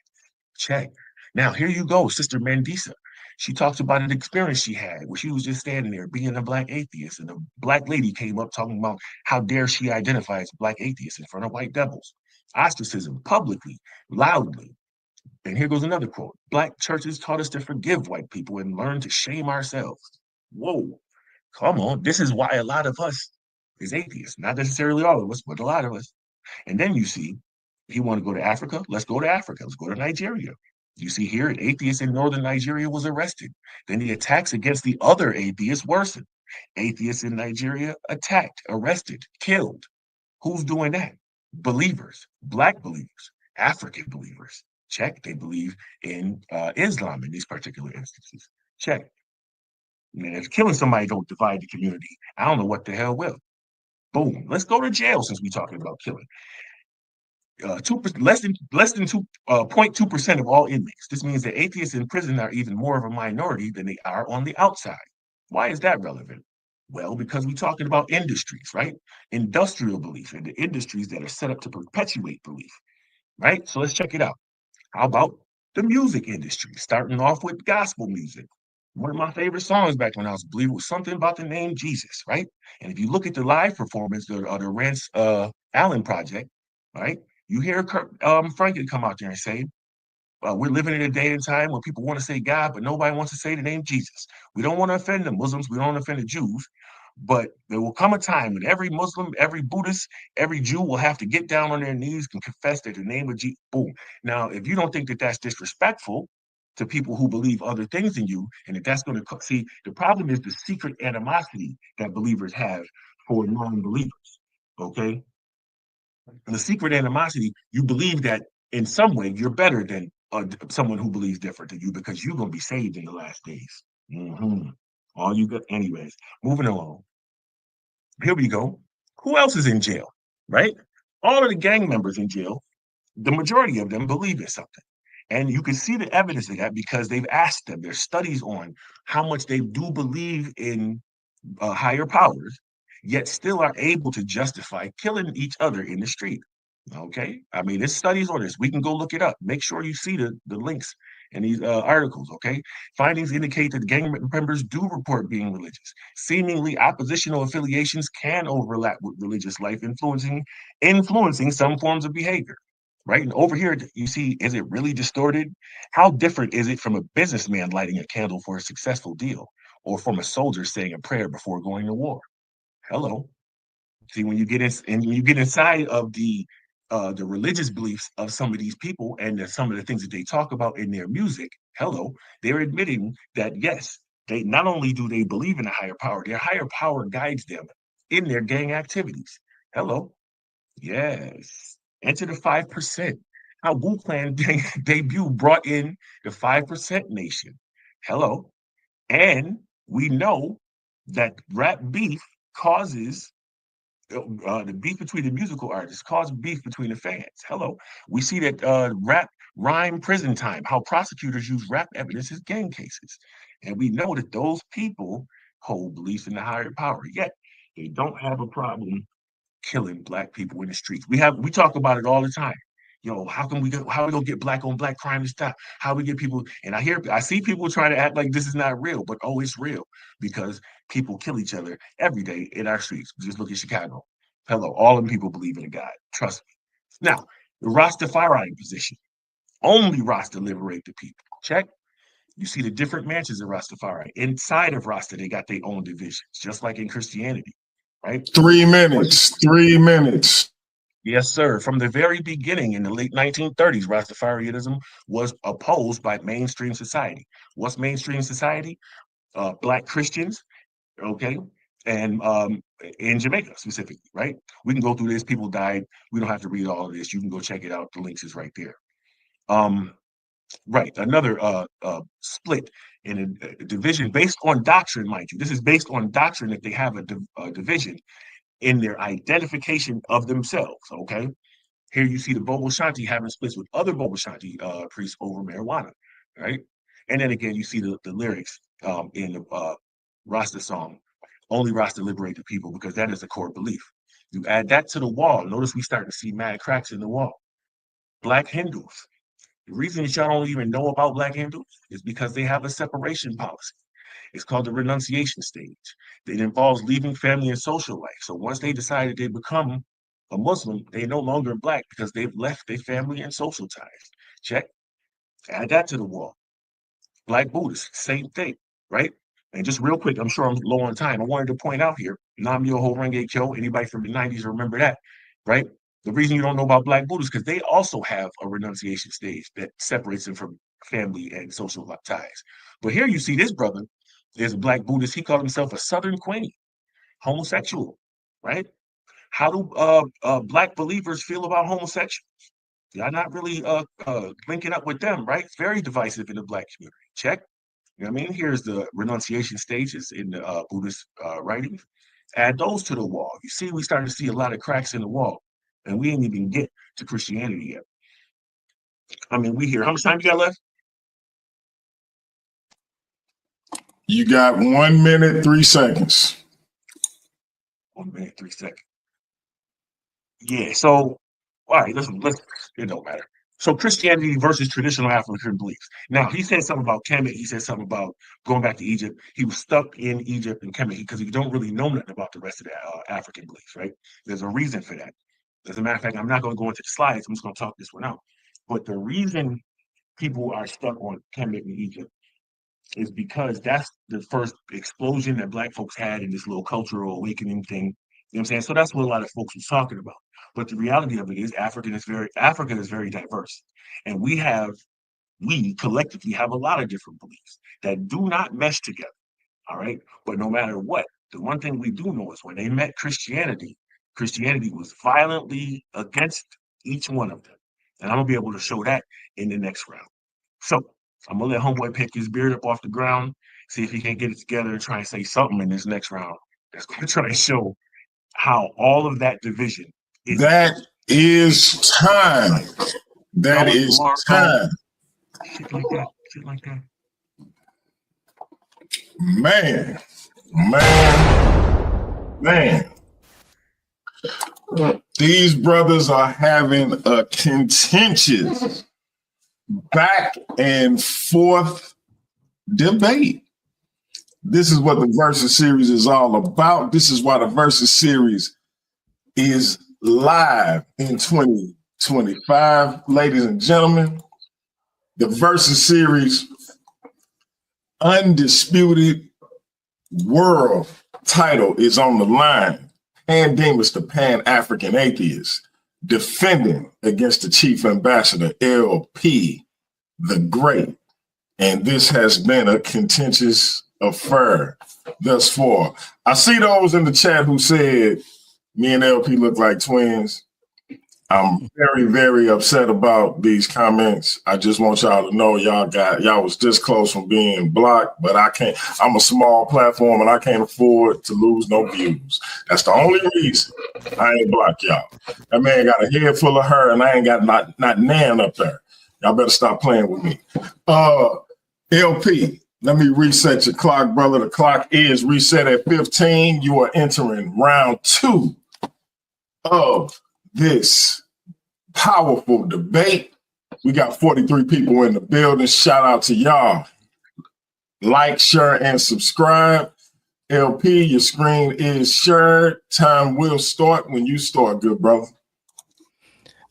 Check. Now, here you go, Sister Mandisa. She talks about an experience she had where she was just standing there being a Black atheist, and a Black lady came up talking about how dare she identify as a Black atheist in front of white devils. Ostracism, publicly, loudly. And here goes another quote: Black churches taught us to forgive white people and learn to shame ourselves. Whoa, come on. This is why a lot of us is atheists. Not necessarily all of us, but a lot of us. And then you see, if you want to go to Africa, let's go to Africa. Let's go to Nigeria. You see here, an atheist in northern Nigeria was arrested. Then the attacks against the other atheists worsened. Atheists in Nigeria attacked, arrested, killed. Who's doing that? Believers, Black believers, African believers. Check. They believe in Islam in these particular instances. Check. Man, if killing somebody don't divide the community, I don't know what the hell will. Boom. Let's go to jail since we're talking about killing. 2% less than 0.2% of all inmates. This means that atheists in prison are even more of a minority than they are on the outside. Why is that relevant? Well, because we're talking about industries, right? Industrial belief and the industries that are set up to perpetuate belief, right? So let's check it out. How about the music industry? Starting off with gospel music. One of my favorite songs back when I was a believer was something about the name Jesus, right? And if you look at the live performance of the Rance Allen project, right, you hear Frankie come out there and say, we're living in a day and time where people want to say God, but nobody wants to say the name Jesus. We don't want to offend the Muslims. We don't want to offend the Jews. But there will come a time when every Muslim, every Buddhist, every Jew will have to get down on their knees and confess that the name of Jesus. Boom. Now, if you don't think that that's disrespectful to people who believe other things than you, and if that's going to see, the problem is the secret animosity that believers have for non-believers. Okay. And the secret animosity, you believe that in some way you're better than someone who believes different than you because you're going to be saved in the last days. Mm-hmm. All you got, anyways. Moving along. Here we go. Who else is in jail? Right? All of the gang members in jail, the majority of them believe in something. And you can see the evidence of that because they've asked them, there's studies on how much they do believe in higher powers, yet still are able to justify killing each other in the street. Okay, I mean, there's studies on this. We can go look it up. Make sure you see the links in these articles. Okay, findings indicate that gang members do report being religious. Seemingly, oppositional affiliations can overlap with religious life, influencing some forms of behavior. Right, and over here you see, is it really distorted? How different is it from a businessman lighting a candle for a successful deal, or from a soldier saying a prayer before going to war? Hello. See, when you get in, and when you get inside of the religious beliefs of some of these people and some of the things that they talk about in their music, hello, they're admitting that yes, they not only do they believe in a higher power, their higher power guides them in their gang activities. Hello, yes, enter the 5%. How Wu Clan debut brought in the 5% nation. Hello, and we know that rap beef causes the beef between the musical artists caused beef between the fans. Hello. We see that rap rhyme prison time, how prosecutors use rap evidence as gang cases. And we know that those people hold beliefs in the higher power, yet they don't have a problem killing black people in the streets. We talk about it all the time. Yo, how we gonna get black on black crime to stop? How we get people, and I see people trying to act like this is not real, but oh, it's real because people kill each other every day in our streets. Just look at Chicago. Hello, all of them people believe in a God. Trust me. Now, the Rastafari position. Only Rasta liberate the people. Check. You see the different branches of Rastafari. Inside of Rasta, they got their own divisions, just like in Christianity, right? 3 minutes. 3 minutes. Yes, sir. From the very beginning in the late 1930s, Rastafarianism was opposed by mainstream society. What's mainstream society? Black Christians, okay, and in Jamaica specifically, right? We can go through this. People died. We don't have to read all of this. You can go check it out. The links is right there. Right. Another split in a division based on doctrine, mind you. This is based on doctrine that they have a division in their identification of themselves. Okay. Here you see the Bobo Shanti having splits with other Bobo Shanti priests over marijuana, right? And then again, you see the lyrics in the Rasta song, only Rasta liberate the people, because that is a core belief. You add that to the wall. Notice we start to see mad cracks in the wall. Black Hindus. The reason that y'all don't even know about Black Hindus is because they have a separation policy. It's called the renunciation stage. It involves leaving family and social life. So once they decided they become a Muslim, they no longer Black because they've left their family and social ties. Check. Add that to the wall. Black Buddhists, same thing, right? And just real quick, I'm sure I'm low on time. I wanted to point out here, Nam Myoho Renge Kyo, anybody from the 90s remember that, right? The reason you don't know about Black Buddhists because they also have a renunciation stage that separates them from family and social ties. But here you see this brother is a Black Buddhist. He called himself a Southern Queen, homosexual, right? How do Black believers feel about homosexuals? Y'all not really linking up with them, right? Very divisive in the Black community. Check. You know what I mean? Here's the renunciation stages in the Buddhist writings. Add those to the wall. You see, we starting to see a lot of cracks in the wall, and we ain't even get to Christianity yet. I mean, we here. How much time you got left? You got 1 minute, 3 seconds. 1 minute, 3 seconds. Yeah. So, all right. Let's. It don't matter. So Christianity versus traditional African beliefs. Now he said something about Kemet. He said something about going back to Egypt. He was stuck in Egypt and Kemet because he don't really know nothing about the rest of the African beliefs, right? There's a reason for that. As a matter of fact, I'm not going to go into the slides. I'm just going to talk this one out. But the reason people are stuck on Kemet in Egypt is because that's the first explosion that Black folks had in this little cultural awakening thing. You know what I'm saying? So that's what a lot of folks was talking about. But the reality of it is Africa is very diverse. And we collectively have a lot of different beliefs that do not mesh together. All right. But no matter what, the one thing we do know is when they met Christianity, Christianity was violently against each one of them. And I'm gonna be able to show that in the next round. So I'm gonna let Homeboy pick his beard up off the ground, see if he can get it together and try and say something in this next round that's gonna try and show how all of that division is. That is time. That is time. Shit like that. Shit like that. Man. These brothers are having a contentious back and forth debate. This is what the Versus series is all about. This is why the Versus series is live in 2025. Ladies and gentlemen, the Versus series, undisputed world title is on the line. And Demus, the Pan-African atheist, defending against the chief ambassador, LP, the Great. And this has been a contentious affair thus far. I see those in the chat who said me and LP look like twins. I'm very, very upset about these comments. I just want y'all to know y'all was this close from being blocked, but I can't. I'm a small platform and I can't afford to lose no views. That's the only reason I ain't block y'all. That man got a head full of hair and I ain't got not nan up there. Y'all better stop playing with me. LP, let me reset your clock, brother. The clock is reset at 15. You are entering round 2 of this powerful debate. We got 43 people in the building. Shout out to y'all. Like, share, and subscribe. LP, your screen is shared. Time will start when you start, good brother.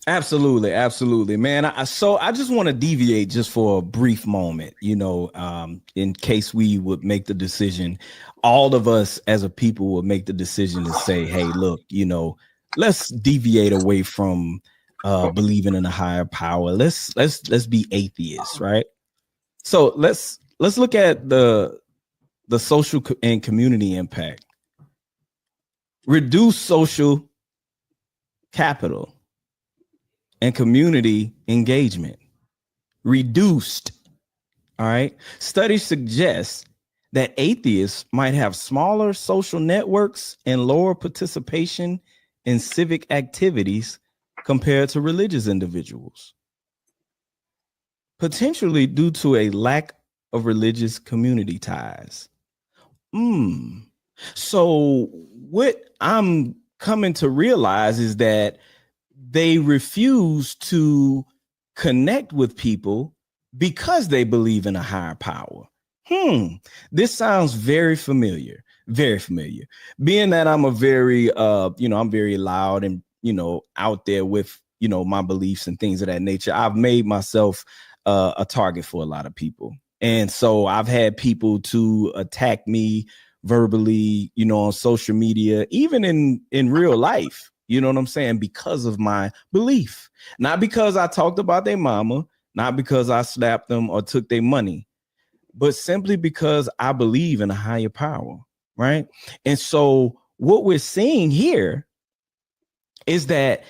Absolutely, man. I just want to deviate just for a brief moment, in case we would make the decision. All of us as a people would make the decision to say, hey, look, let's deviate away from believing in a higher power. Let's be atheists, right? So let's look at the social and community impact. Reduce social capital and community engagement. Reduced. All right. Studies suggest that atheists might have smaller social networks and lower participation in civic activities compared to religious individuals, potentially due to a lack of religious community ties. So what I'm coming to realize is that they refuse to connect with people because they believe in a higher power. This sounds very familiar. Very familiar. Being that I'm a very I'm very loud and out there with my beliefs and things of that nature. I've made myself a target for a lot of people. And so I've had people to attack me verbally, on social media, even in real life. You know what I'm saying? Because of my belief, not because I talked about their mama, not because I slapped them or took their money, but simply because I believe in a higher power, right? And so what we're seeing here is that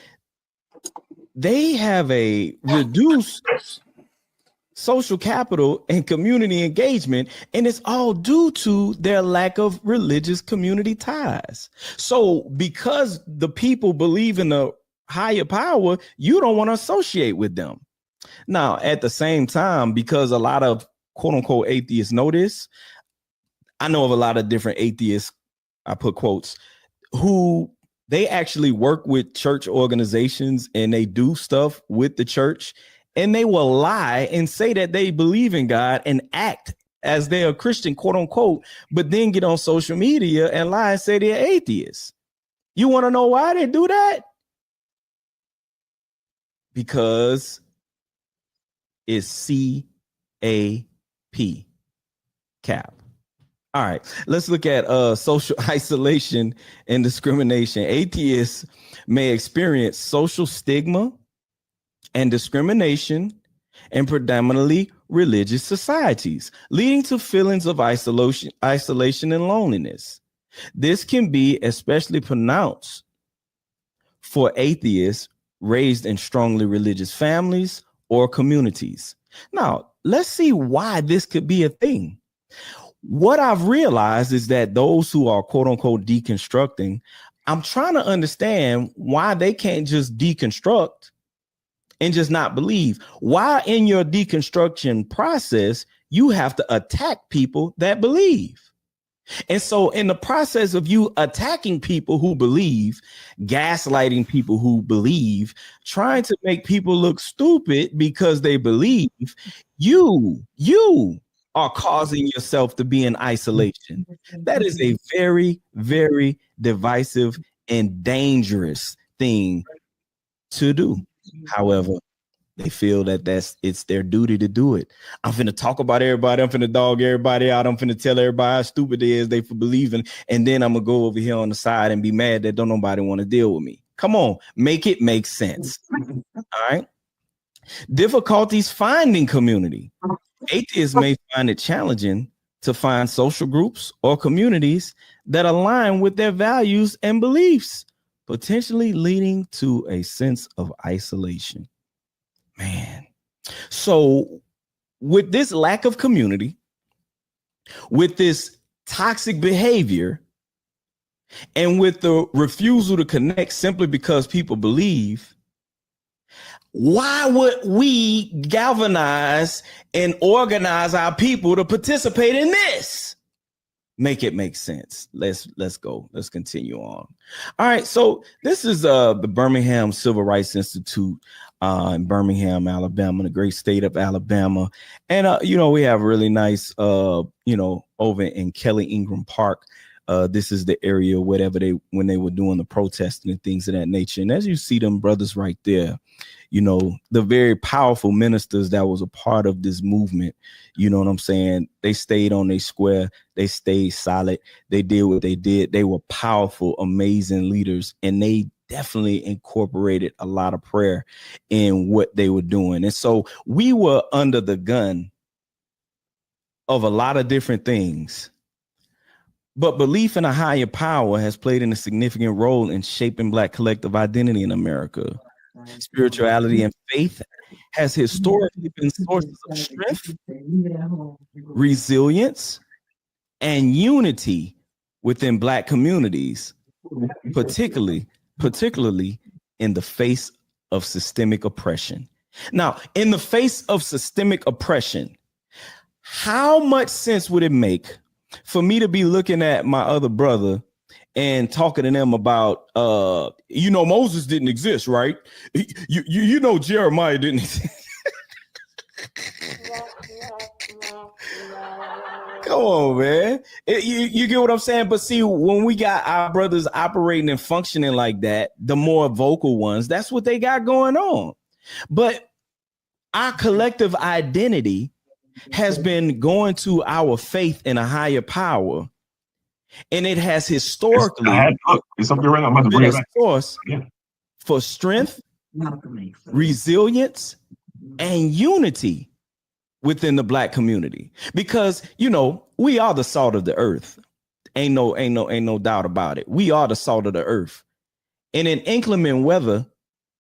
they have a reduced social capital and community engagement, and it's all due to their lack of religious community ties. So because the people believe in a higher power, you don't want to associate with them. Now, at the same time, because a lot of quote unquote atheists know this, I know of a lot of different atheists, I put quotes, who they actually work with church organizations and they do stuff with the church, and they will lie and say that they believe in God and act as they're a Christian, quote unquote, but then get on social media and lie and say they're atheists. You want to know why they do that? Because it's C-A-P, cap. All right, let's look at social isolation and discrimination. Atheists may experience social stigma and discrimination in predominantly religious societies, leading to feelings of isolation and loneliness. This can be especially pronounced for atheists raised in strongly religious families or communities. Now, let's see why this could be a thing. What I've realized is that those who are quote unquote deconstructing, I'm trying to understand why they can't just deconstruct and just not believe. Why in your deconstruction process, you have to attack people that believe. And so in the process of you attacking people who believe, gaslighting people who believe, trying to make people look stupid because they believe, you are causing yourself to be in isolation. That is a very, very divisive and dangerous thing to do. However, they feel that it's their duty to do it. I'm finna talk about everybody. I'm finna dog everybody out. I'm finna tell everybody how stupid they is they for believing. And then I'm gonna go over here on the side and be mad that don't nobody want to deal with me. Come on, make it make sense. All right. Difficulties finding community. Atheists may find it challenging to find social groups or communities that align with their values and beliefs, potentially leading to a sense of isolation. Man. So with this lack of community, with this toxic behavior, and with the refusal to connect simply because people believe, why would we galvanize and organize our people to participate in this? Make it make sense. Let's go. Let's continue on. All right. So this is the Birmingham Civil Rights Institute in Birmingham, Alabama, the great state of Alabama. And, we have a really nice, over in Kelly Ingram Park. This is the area, when they were doing the protesting and things of that nature. And as you see them brothers right there, the very powerful ministers that was a part of this movement, you know what I'm saying? They stayed on their square. They stayed solid. They did what they did. They were powerful, amazing leaders, and they definitely incorporated a lot of prayer in what they were doing. And so we were under the gun of a lot of different things. But belief in a higher power has played a significant role in shaping Black collective identity in America. Spirituality and faith has historically been sources of strength, resilience, and unity within Black communities, particularly in the face of systemic oppression. Now, in the face of systemic oppression, how much sense would it make for me to be looking at my other brother and talking to them about, Moses didn't exist, right? You know, Jeremiah didn't exist. Come on, man. You get what I'm saying? But see, when we got our brothers operating and functioning like that, the more vocal ones, that's what they got going on. But our collective identity has been going to our faith in a higher power. And it has historically been a source for strength, resilience, and unity within the Black community. Because, we are the salt of the earth. Ain't no doubt about it. We are the salt of the earth. And in inclement weather,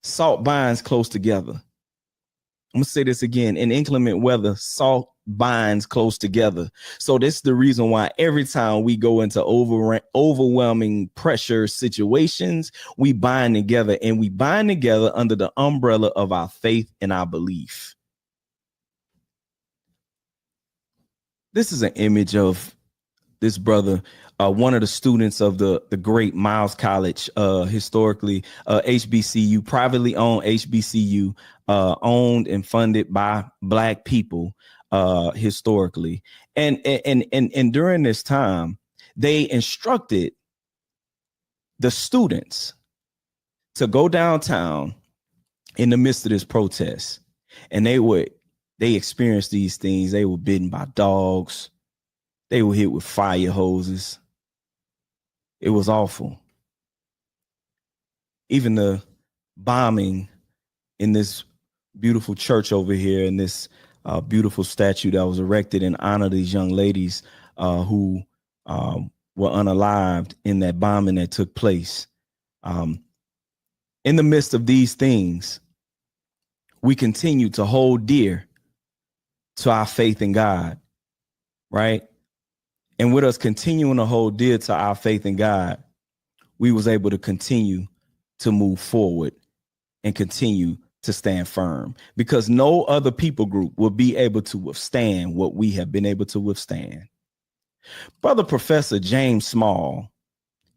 salt binds close together. I'm gonna say this again. In inclement weather, salt binds close together. So this is the reason why every time we go into overwhelming pressure situations, we bind together, and we bind together under the umbrella of our faith and our belief. This is an image of this brother, one of the students of the great Miles College, historically, HBCU, privately owned HBCU, owned and funded by Black people, historically. And during this time, they instructed the students to go downtown in the midst of this protest. And they experienced these things. They were bitten by dogs. They were hit with fire hoses. It was awful. Even the bombing in this beautiful church over here, in this beautiful statue that was erected in honor of these young ladies who were unalived in that bombing that took place. In the midst of these things, we continue to hold dear to our faith in God, right? And with us continuing to hold dear to our faith in God, we was able to continue to move forward and continue to stand firm, because no other people group will be able to withstand what we have been able to withstand. Brother Professor James Small,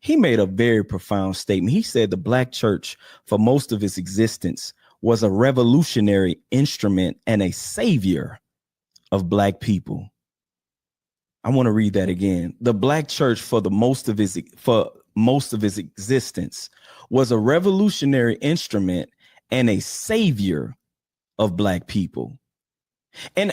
he made a very profound statement. He said the Black church, for most of its existence, was a revolutionary instrument and a savior of Black people. I want to read that again. The Black church, for most of its existence, was a revolutionary instrument and a savior of Black people. And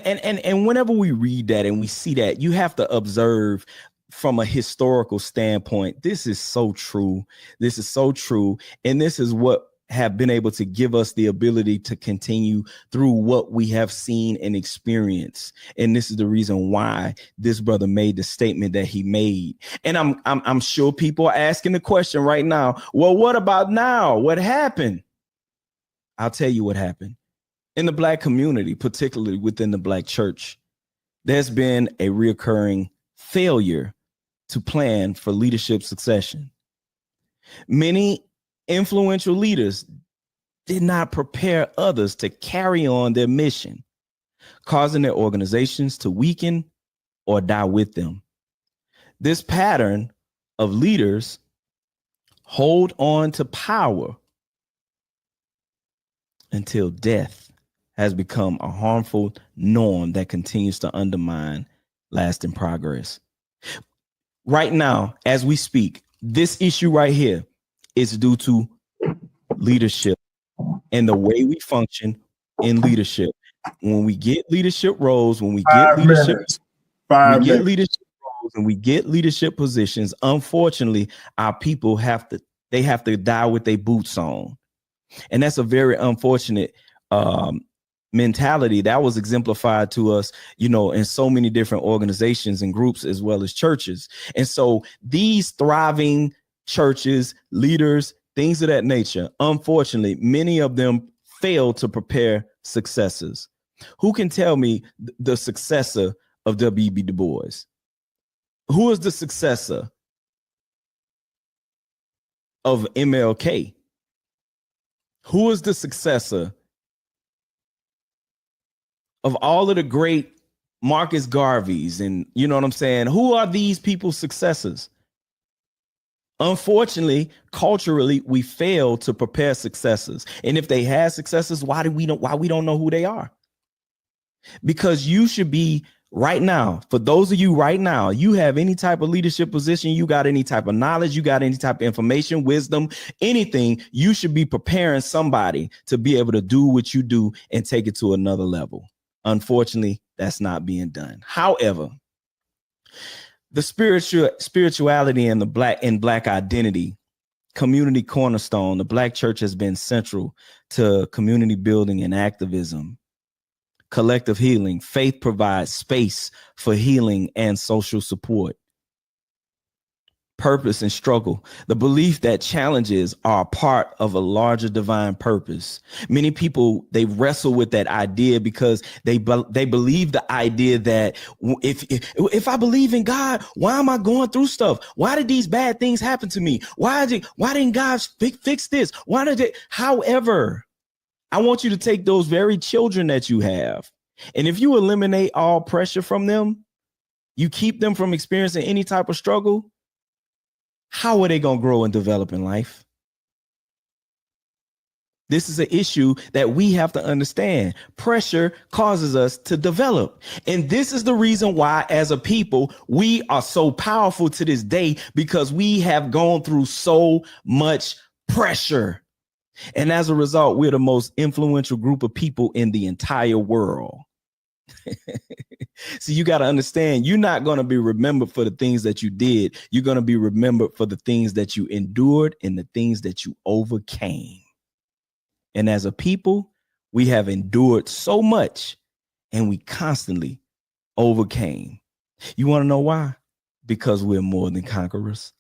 whenever we read that and we see that, you have to observe from a historical standpoint. This is so true. This is so true. And this is what have been able to give us the ability to continue through what we have seen and experienced. And this is the reason why this brother made the statement that he made. And I'm sure people are asking the question right now, well, what about now? What happened? I'll tell you what happened. In the Black community, particularly within the Black church, there's been a reoccurring failure to plan for leadership succession. Many influential leaders did not prepare others to carry on their mission, causing their organizations to weaken or die with them. This pattern of leaders hold on to power until death has become a harmful norm that continues to undermine lasting progress. Right now, as we speak, this issue right here is due to leadership and the way we function in leadership. When we get leadership roles, when we get leadership roles and we get leadership positions, unfortunately, our people have to die with their boots on. And that's a very unfortunate mentality that was exemplified to us, in so many different organizations and groups, as well as churches. And so these thriving churches, leaders, things of that nature, unfortunately, many of them fail to prepare successors. Who can tell me the successor of W.E.B. Du Bois? Who is the successor of MLK? Who is the successor of all of the great Marcus Garveys? And you know what I'm saying? Who are these people's successors? Unfortunately, culturally, we fail to prepare successors. And if they had successors, why we don't know who they are? Because you should be right now, for those of you right now, you have any type of leadership position, you got any type of knowledge, you got any type of information, wisdom, anything, you should be preparing somebody to be able to do what you do and take it to another level. Unfortunately, that's not being done. However, the spirituality and the black identity, community cornerstone, the Black church has been central to community building and activism. Collective healing. Faith provides space for healing and social support. Purpose and struggle. The belief that challenges are a part of a larger divine purpose. Many people, they wrestle with that idea because they believe the idea that if I believe in God, why am I going through stuff? Why did these bad things happen to me? Why didn't God fix this? However, I want you to take those very children that you have, and if you eliminate all pressure from them, you keep them from experiencing any type of struggle, how are they going to grow and develop in life? This is an issue that we have to understand. Pressure causes us to develop. And this is the reason why, as a people, we are so powerful to this day, because we have gone through so much pressure. And as a result, we're the most influential group of people in the entire world. So you got to understand, you're not going to be remembered for the things that you did. You're going to be remembered for the things that you endured and the things that you overcame. And as a people, we have endured so much and we constantly overcame. You want to know why? Because we're more than conquerors.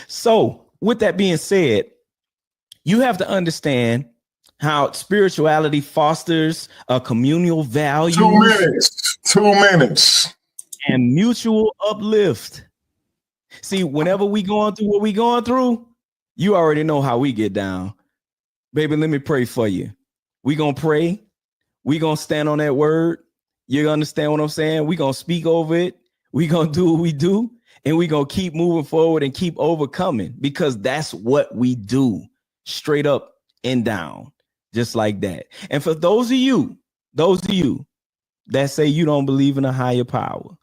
So with that being said, you have to understand how spirituality fosters a communal value. 2 minutes. And mutual uplift. See, whenever we going through what we going through, you already know how we get down. Baby, let me pray for you. We gonna pray. We gonna stand on that word. You understand what I'm saying? We gonna speak over it. We gonna do what we do. And we gonna keep moving forward and keep overcoming, because that's what we do, straight up and down, just like that. And for those of you that say you don't believe in a higher power,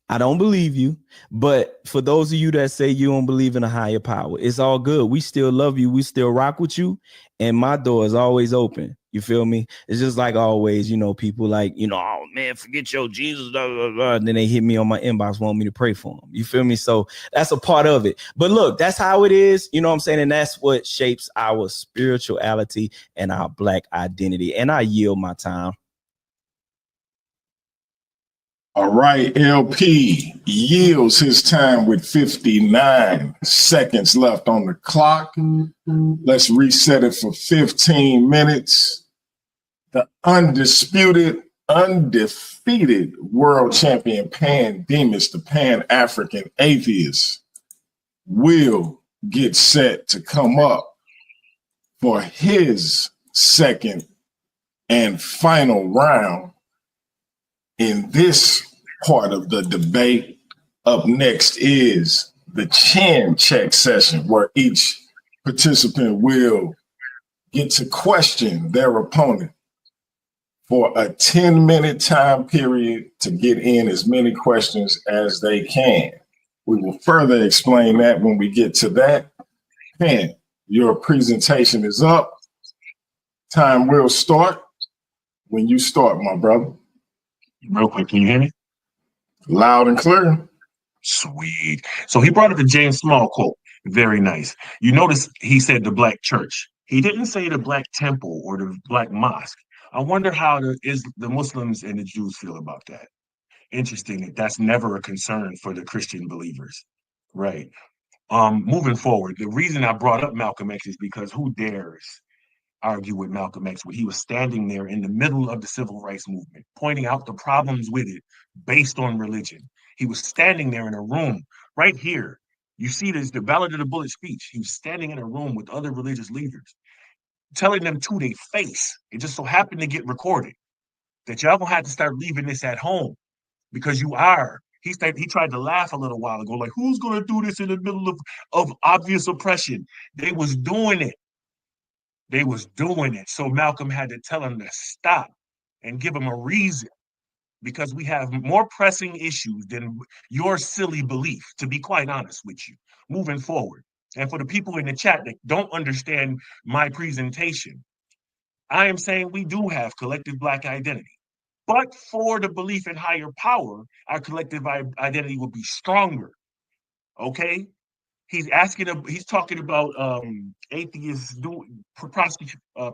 I don't believe you. But for those of you that say you don't believe in a higher power, it's all good. We still love you. We still rock with you. And my door is always open. You feel me? It's just like always, people like, oh man, forget your Jesus, blah, blah, blah. And then they hit me on my inbox, want me to pray for them. You feel me? So that's a part of it. But look, that's how it is. You know what I'm saying? And that's what shapes our spirituality and our Black identity. And I yield my time. All right, LP yields his time with 59 seconds left on the clock. Let's reset it for 15 minutes. The undisputed, undefeated world champion Demus, the Pan-African atheist, will get set to come up for his second and final round in this part of the debate. Up next is the chin check session, where each participant will get to question their opponent for a 10-minute time period to get in as many questions as they can. We will further explain that when we get to that. Pan, your presentation is up. Time will start when you start, my brother. Real quick, can you hear me? Loud and clear. Sweet. So he brought up the James Small quote. Very nice. You notice he said the Black church. He didn't say the Black temple or the Black mosque. I wonder how the Muslims and the Jews feel about that. Interesting. That's never a concern for the Christian believers. Right. Moving forward, the reason I brought up Malcolm X is because who dares argue with Malcolm X when he was standing there in the middle of the civil rights movement, pointing out the problems with it based on religion. He was standing there in a room right here. You see this, the Ballad of the Bullet speech. He was standing in a room with other religious leaders, telling them to their face. It just so happened to get recorded that y'all gonna have to start leaving this at home because you are. He tried to laugh a little while ago, like, who's gonna do this in the middle of obvious oppression? They was doing it. They was doing it. So Malcolm had to tell him to stop and give him a reason because we have more pressing issues than your silly belief, to be quite honest with you, moving forward. And for the people in the chat that don't understand my presentation, I am saying we do have collective Black identity. But for the belief in higher power, our collective identity will be stronger. Okay? He's talking about atheists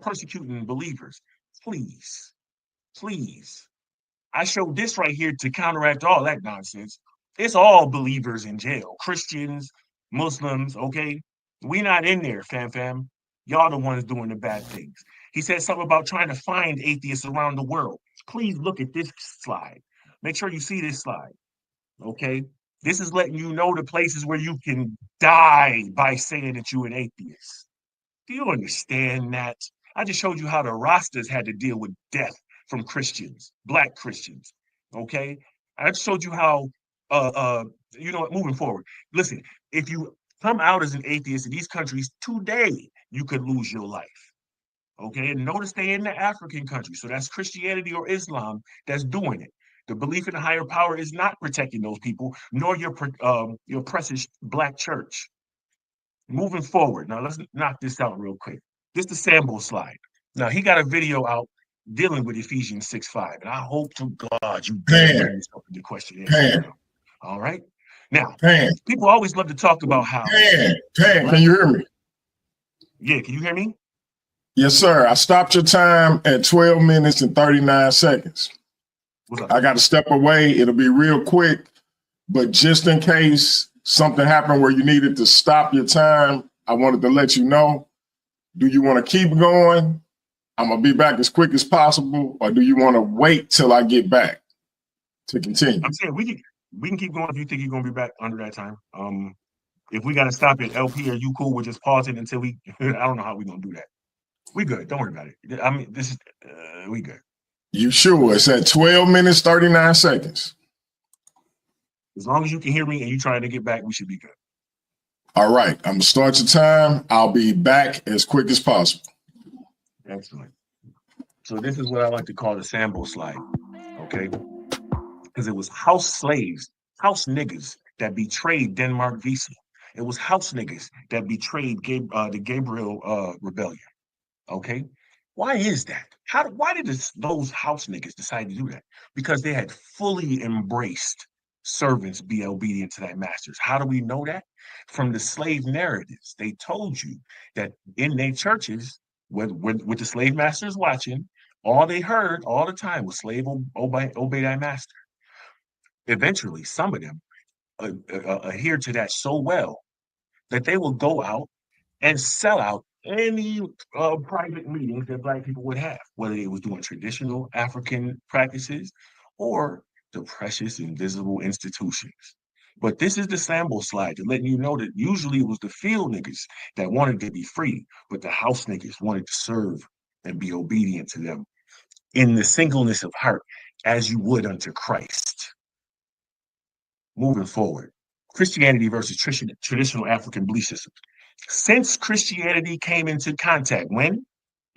persecuting believers. Please, please. I showed this right here to counteract all that nonsense. It's all believers in jail, Christians, Muslims, okay? We not in there, fam. Y'all the ones doing the bad things. He said something about trying to find atheists around the world. Please look at this slide. Make sure you see this slide, okay? This is letting you know the places where you can die by saying that you're an atheist. Do you understand that? I just showed you how the Rastas had to deal with death from Christians, Black Christians. Okay, I just showed you how. You know what? Moving forward, listen. If you come out as an atheist in these countries today, you could lose your life. Okay, and notice they in the African countries, so that's Christianity or Islam that's doing it. The belief in a higher power is not protecting those people, nor your precious Black church. Moving forward, now let's knock this out real quick. This is the sample slide. Now he got a video out dealing with Ephesians 6:5, and I hope to God you dare bring this up in the question and answer now. All right. Now, people always love to talk about how. Can you hear me? Yeah, can you hear me? Yes, sir. I stopped your time at 12 minutes and 39 seconds. I got to step away. It'll be real quick, but just in case something happened where you needed to stop your time, I wanted to let you know. Do you want to keep going? I'm going to be back as quick as possible, or do you want to wait till I get back to continue? I'm saying we can keep going if you think you're going to be back under that time. If we got to stop at LP, are you cool with just pausing until we? I don't know how we're going to do that. We good. Don't worry about it. I mean, this is we good. You sure? It's at 12 minutes, 39 seconds. As long as you can hear me and you trying to get back, we should be good. All right. I'm going to start your time. I'll be back as quick as possible. Excellent. So this is what I like to call the Sambo slide, okay? Because it was house slaves, house niggas that betrayed Denmark Visa. It was house niggas that betrayed the Gabriel Rebellion, okay? Why is that? Why did those house niggas decide to do that? Because they had fully embraced servants be obedient to their masters. How do we know that? From the slave narratives. They told you that in their churches, with the slave masters watching, all they heard all the time was slave obey thy master. Eventually, some of them adhered to that so well that they will go out and sell out any private meetings that Black people would have, whether they was doing traditional African practices or the precious invisible institutions. But this is the sample slide to let you know that usually it was the field niggas that wanted to be free, but the house niggas wanted to serve and be obedient to them in the singleness of heart, as you would unto Christ. Moving forward, Christianity versus traditional African belief systems. Since Christianity came into contact, when?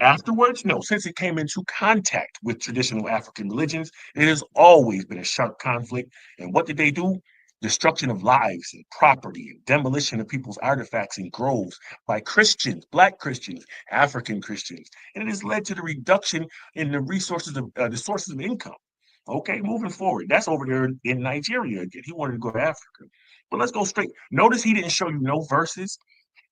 Afterwards? No, since it came into contact with traditional African religions, it has always been a sharp conflict. And what did they do? Destruction of lives and property and demolition of people's artifacts and groves by Christians, Black Christians, African Christians. And it has led to the reduction in the resources of the sources of income. Okay, moving forward. That's over there in Nigeria again. He wanted to go to Africa. But let's go straight. Notice he didn't show you no verses.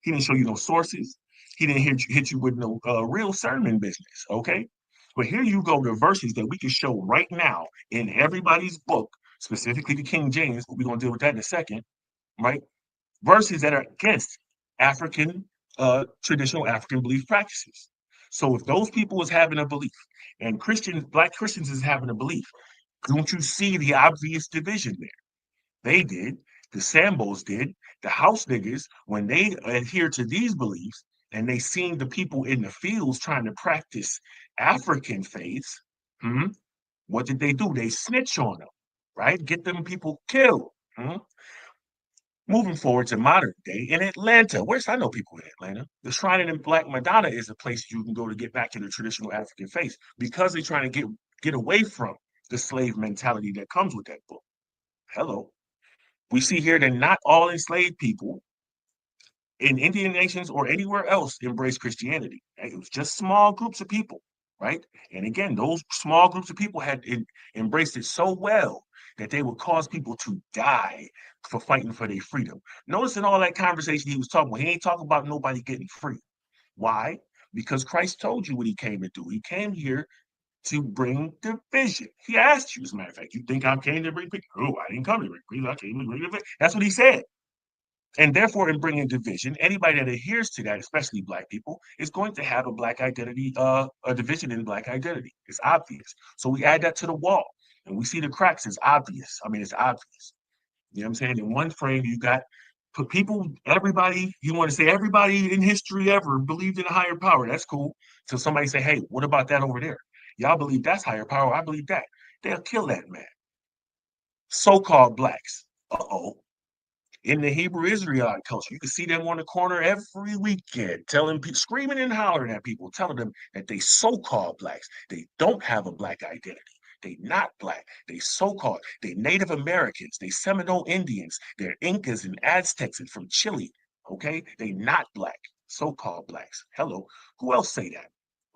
He didn't show you no sources. He didn't hit you with no real sermon business, okay? But here you go to verses that we can show right now in everybody's book, specifically the King James, but we're going to deal with that in a second, right? Verses that are against African, traditional African belief practices. So if those people was having a belief, and Black Christians is having a belief, don't you see the obvious division there? They did, the Sambos did, the house niggas, when they adhere to these beliefs and they seen the people in the fields trying to practice African faiths, what did they do? They snitch on them, right? Get them people killed. Moving forward to modern day in Atlanta, I know people in Atlanta. The Shrine in Black Madonna is a place you can go to get back to the traditional African faith because they're trying to get away from the slave mentality that comes with that book. Hello. We see here that not all enslaved people in Indian nations or anywhere else embrace Christianity. Right? It was just small groups of people, right? And again, those small groups of people had embraced it so well that they would cause people to die for fighting for their freedom. Notice in all that conversation he was talking about, he ain't talking about nobody getting free. Why? Because Christ told you what he came to do. He came here to bring division. He asked you, as a matter of fact, you think I came to bring peace? Oh, I didn't come to bring peace. I came to bring division. That's what he said. And therefore, in bringing division, anybody that adheres to that, especially Black people, is going to have a Black identity, a division in Black identity. It's obvious. So we add that to the wall and we see the cracks. It's obvious. I mean, it's obvious. You know what I'm saying? In one frame, you got people, everybody, you want to say everybody in history ever believed in a higher power. That's cool. So somebody say, hey, what about that over there? Y'all believe that's higher power. I believe that. They'll kill that man. So-called Blacks. Uh-oh. In the Hebrew Israelite culture, you can see them on the corner every weekend, telling people, screaming and hollering at people, telling them that they so-called Blacks. They don't have a Black identity. They not Black. They so-called. They Native Americans. They Seminole Indians. They're Incas and Aztecs and from Chile. Okay, they not Black. So-called Blacks. Hello. Who else say that?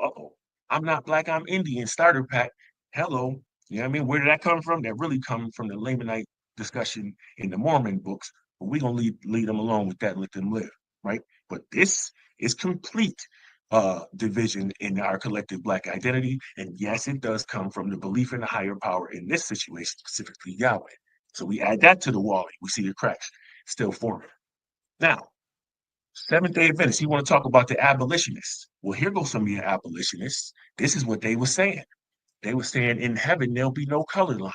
Uh-oh. I'm not Black. I'm Indian. Starter pack. Hello. You know what I mean? Where did that come from? That really come from the Lamanite discussion in the Mormon books. But we're gonna leave them alone with that and let them live, right? But this is complete division in our collective Black identity. And yes, it does come from the belief in a higher power in this situation, specifically Yahweh. So we add that to the wall, we see the cracks still forming. Now, Seventh-day Adventists, you want to talk about the abolitionists. Well, here goes some of your abolitionists. This is what they were saying. They were saying in heaven, there'll be no color line.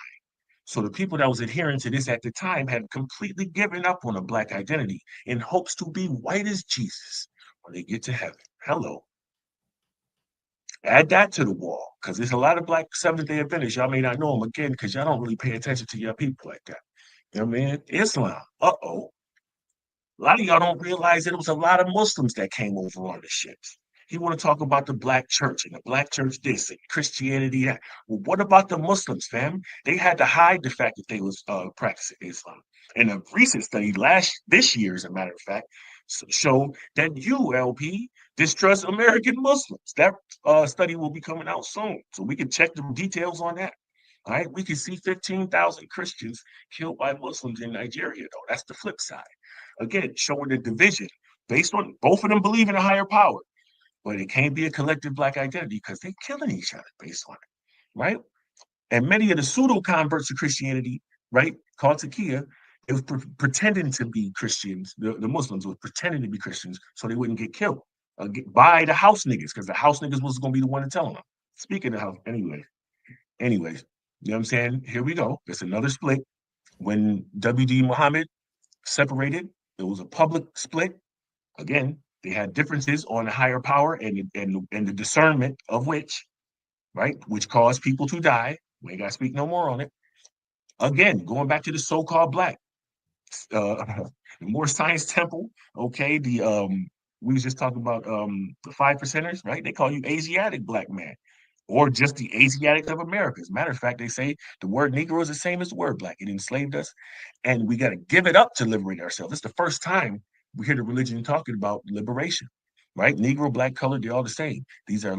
So the people that was adhering to this at the time had completely given up on a Black identity in hopes to be white as Jesus when they get to heaven. Hello. Add that to the wall, because there's a lot of Black Seventh-day Adventists. Y'all may not know them again because y'all don't really pay attention to your people like that. You know what I mean? Islam. Uh-oh. A lot of y'all don't realize that it was a lot of Muslims that came over on the ships. He want to talk about the Black church and the Black church this and Christianity that. Well, what about the Muslims, fam? They had to hide the fact that they was practicing Islam. And a recent study this year, as a matter of fact, showed that you, LP, distrust American Muslims. That study will be coming out soon, so we can check the details on that. All right, we can see 15,000 Christians killed by Muslims in Nigeria, though. That's the flip side. Again, showing the division based on both of them believe in a higher power. But it can't be a collective Black identity because they're killing each other based on it, right? And many of the pseudo converts to Christianity, right, called Takia, it was pretending to be Christians. The Muslims were pretending to be Christians so they wouldn't get killed by the house niggas, because the house niggas was going to be the one to tell them. Speaking of house, anyways, you know what I'm saying? Here we go. There's another split. When W.D. Muhammad separated, it was a public split. Again, they had differences on the higher power and the discernment of which, right, which caused people to die. We ain't got to speak no more on it. Again, going back to the so-called Black, the more science temple, okay, we was just talking about the 5%ers, right? They call you Asiatic Black man or just the Asiatic of America. As a matter of fact, they say the word Negro is the same as the word Black. It enslaved us, and we got to give it up to liberate ourselves. It's the first time we hear the religion talking about liberation, right? Negro, Black, colored, they're all the same. These are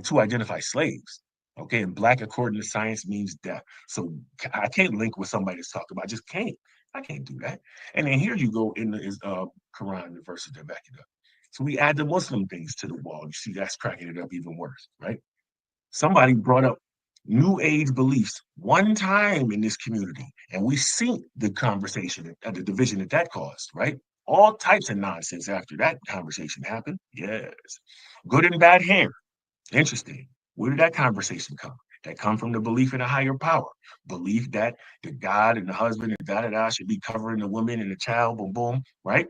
to identify slaves, okay? And Black, according to science, means death. So I can't link with somebody that's talking about. I just can't. I can't do that. And then here you go in the Quran, the verses that back it up. So we add the Muslim things to the wall. You see, that's cracking it up even worse, right? Somebody brought up New Age beliefs one time in this community, and we see the conversation at the division that caused, right? All types of nonsense after that conversation happened. Yes. Good and bad hair. Interesting. Where did that conversation come? That come from the belief in a higher power, belief that the God and the husband and da da da should be covering the woman and the child, boom boom, right?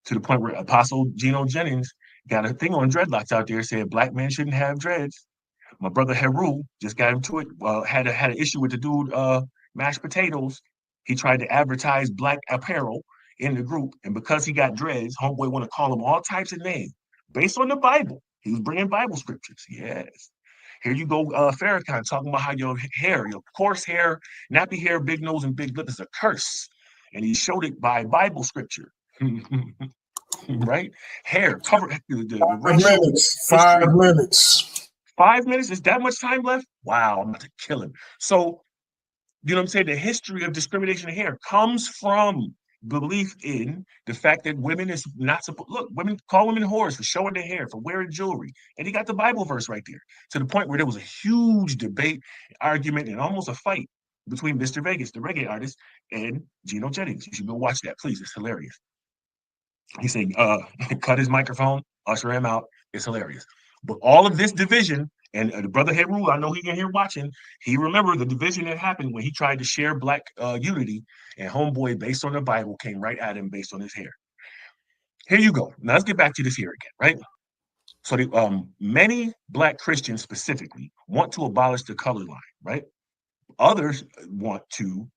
To the point where Apostle Geno Jennings got a thing on dreadlocks out there saying black men shouldn't have dreads. My brother Heru just got into it. Had an issue with the dude mashed potatoes. He tried to advertise black apparel in the group, and because he got dreads, homeboy want to call him all types of names based on the Bible. He was bringing Bible scriptures. Yes. Here you go, Farrakhan, talking about how your hair, your coarse hair, nappy hair, big nose, and big lip is a curse. And he showed it by Bible scripture. Right? Hair, cover the 5 racial minutes. history. 5 minutes. 5 minutes? Is that much time left? Wow, I'm about to kill him. So, you know what I'm saying? The history of discrimination in hair comes from belief in the fact that women is not supposed look, women call women whores for showing their hair, for wearing jewelry. And he got the Bible verse right there to the point where there was a huge debate, argument, and almost a fight between Mr. Vegas, the reggae artist, and Geno Jennings. You should go watch that, please. It's hilarious. He said, cut his microphone, usher him out. It's hilarious. But all of this division, and the brother Heru, I know he in here watching, he remembered the division that happened when he tried to share black unity, and homeboy, based on the Bible, came right at him based on his hair. Here you go. Now let's get back to this here again, right? So many black Christians specifically want to abolish the color line, right? Others want to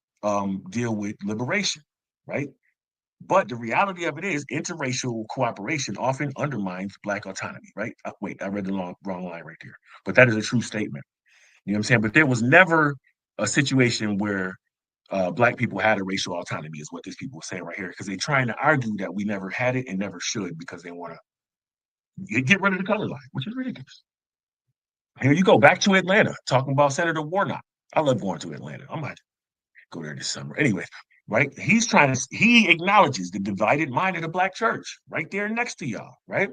deal with liberation, right? But the reality of it is, interracial cooperation often undermines black autonomy, right? Wait, I read the wrong line right there. But that is a true statement. You know what I'm saying? But there was never a situation where black people had a racial autonomy, is what these people are saying right here, because they're trying to argue that we never had it and never should because they want to get rid of the color line, which is ridiculous. Here you go, back to Atlanta, talking about Senator Warnock. I love going to Atlanta. I might go there this summer. Anyway, right? He acknowledges the divided mind of the black church right there next to y'all, right?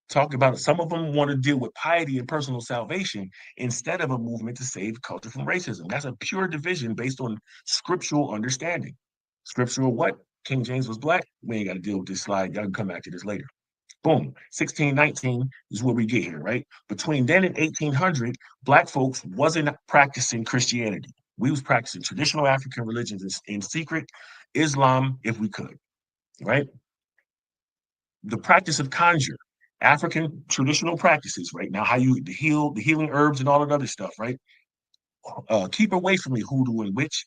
Talking about it. Some of them want to deal with piety and personal salvation instead of a movement to save culture from racism. That's a pure division based on scriptural understanding. Scriptural what? King James was black. We ain't got to deal with this slide. Y'all can come back to this later. Boom, 1619 is where we get here, right? Between then and 1800, black folks wasn't practicing Christianity. We was practicing traditional African religions in secret, Islam if we could, right? The practice of conjure, African traditional practices, right? Now, how you the healing herbs and all that other stuff, right? Keep away from me, hoodoo and witch.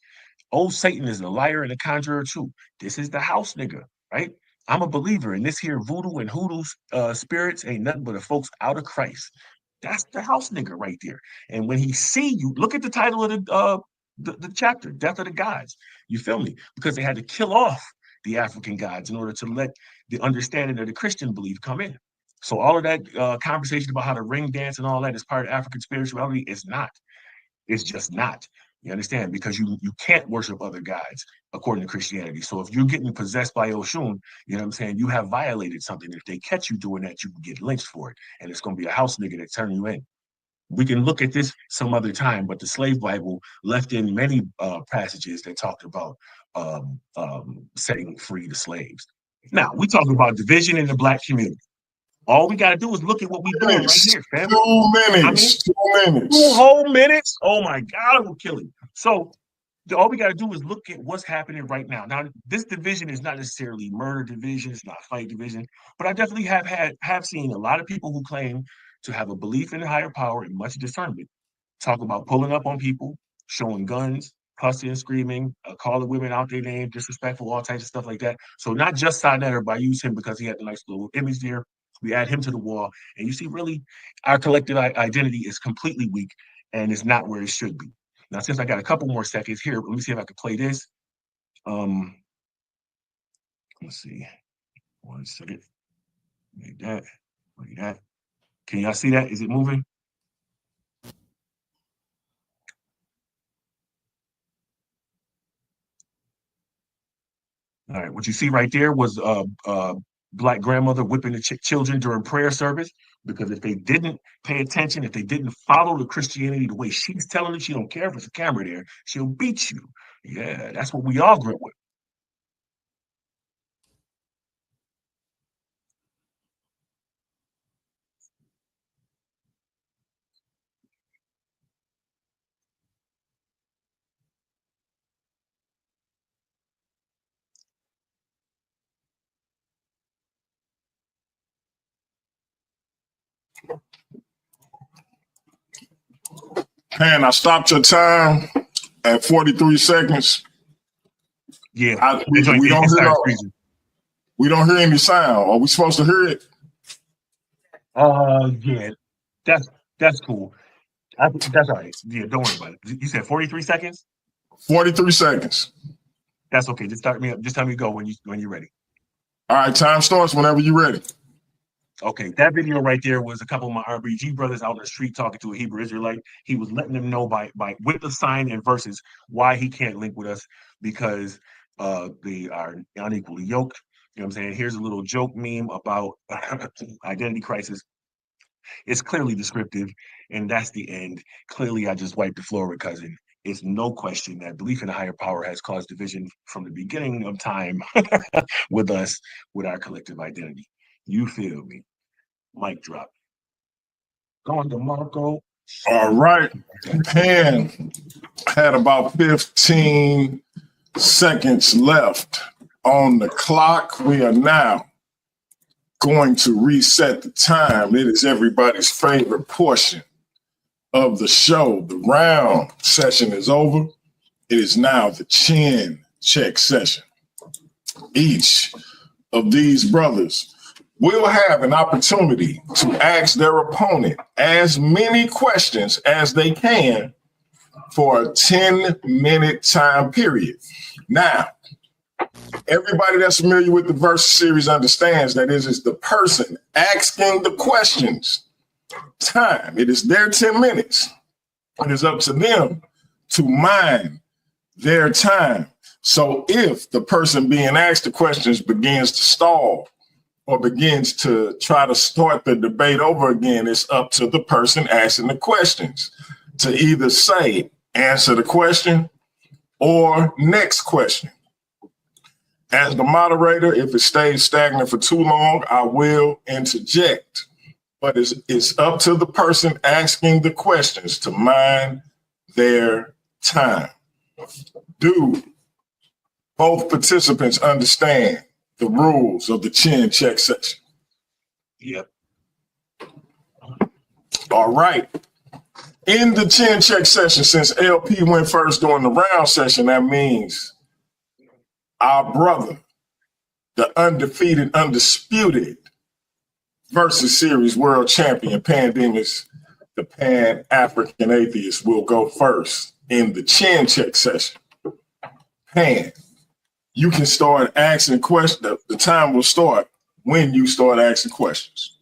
Old Satan is a liar and a conjurer too. This is the house nigga, right? I'm a believer in this here voodoo and hoodoo spirits ain't nothing but the folks out of Christ. That's the house nigga right there. And when he see you, look at the title of the chapter, Death of the Gods. You feel me? Because they had to kill off the African gods in order to let the understanding of the Christian belief come in. So all of that conversation about how to ring dance and all that is part of African spirituality is not. It's just not. You understand? Because you can't worship other gods according to Christianity. So if you're getting possessed by Oshun, you know what I'm saying? You have violated something. If they catch you doing that, you can get lynched for it. And it's going to be a house nigga that turn you in. We can look at this some other time, but the slave Bible left in many passages that talked about setting free the slaves. Now, we talk about division in the black community. All we got to do is look at what we're doing right Minutes. here, fam. 2 minutes. 2 minutes. 2 whole minutes? Oh my God, it will kill him. So all we got to do is look at what's happening right now. Now, this division is not necessarily murder division, it's not fight division, but I definitely have seen a lot of people who claim to have a belief in a higher power and much discernment talk about pulling up on people, showing guns, cussing, screaming, calling women out their name, disrespectful, all types of stuff like that. So not just Sinetter, but I use him because he had the nice little image there. We add him to the wall, and you see, really, our collective identity is completely weak, and it's not where it should be. Now, since I got a couple more seconds here, let me see if I can play this. Let's see. 1 second. Like that. Like that. Can y'all see that? Is it moving? All right. What you see right there was black grandmother whipping the children during prayer service, because if they didn't pay attention, if they didn't follow the Christianity the way she's telling it, she don't care if it's a camera there, she'll beat you. Yeah, that's what we all grew up with. Man, I stopped your time at 43 seconds. Yeah, We don't hear freezing. We don't hear any sound. Are we supposed to hear it? Yeah, that's cool. That's all right. Yeah, don't worry about it. You said 43 seconds? 43 seconds. That's okay. Just start me up. Just tell me to go when you're ready. All right, time starts whenever you're ready. Okay, that video right there was a couple of my RBG brothers out in the street talking to a Hebrew Israelite. He was letting them know by with the sign and verses why he can't link with us because they are unequally yoked. You know what I'm saying? Here's a little joke meme about identity crisis. It's clearly descriptive, and that's the end. Clearly, I just wiped the floor with cousin. It's no question that belief in a higher power has caused division from the beginning of time with us, with our collective identity. You feel me? Mic drop. Going to Marco. All right. Pan had about 15 seconds left on the clock. We are now going to reset the time. It is everybody's favorite portion of the show. The round session is over. It is now the chin check session. Each of these brothers will have an opportunity to ask their opponent as many questions as they can for a 10-minute time period. Now, everybody that's familiar with the Versus series understands that it is the person asking the questions time. It is their 10 minutes. It is up to them to mine their time. So if the person being asked the questions begins to stall or begins to try to start the debate over again, it's up to the person asking the questions to either say, answer the question or next question. As the moderator, if it stays stagnant for too long, I will interject. But it's up to the person asking the questions to mine their time. Do both participants understand the rules of the chin check session? Yep. All right. In the chin check session, since LP went first during the round session, that means our brother, the undefeated, undisputed Versus Series world champion, Demus, the Pan-African atheist, will go first in the chin check session. Pan, you can start asking questions. The time will start when you start asking questions.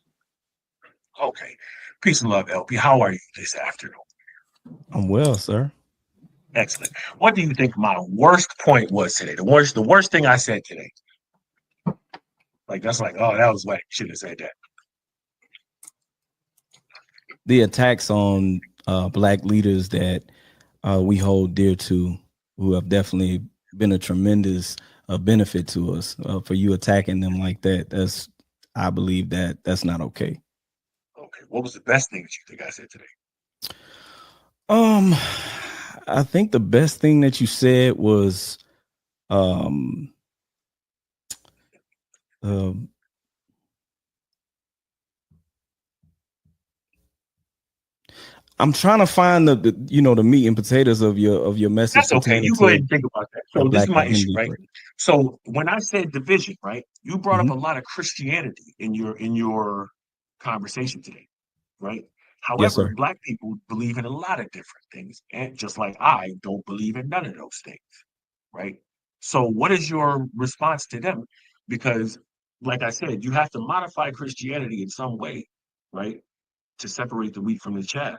Okay. Peace and love, LP. How are you this afternoon? I'm well, sir. Excellent. What do you think my worst point was today? The worst thing I said today. Like, that's like, oh, that was whack. Shouldn't have said that. The attacks on Black leaders that we hold dear to, who have definitely been a tremendous benefit to us. For you attacking them like that, I believe that's not okay. Okay. What was the best thing that you think I said today? I think the best thing that you said was I'm trying to find the meat and potatoes of your message. That's okay. You go ahead and think about that. So this is my issue, right? So when I said division, right, you brought up a lot of Christianity in your conversation today, right? However, yes, Black people believe in a lot of different things, and just like I don't believe in none of those things, right? So what is your response to them? Because, like I said, you have to modify Christianity in some way, right, to separate the wheat from the chaff.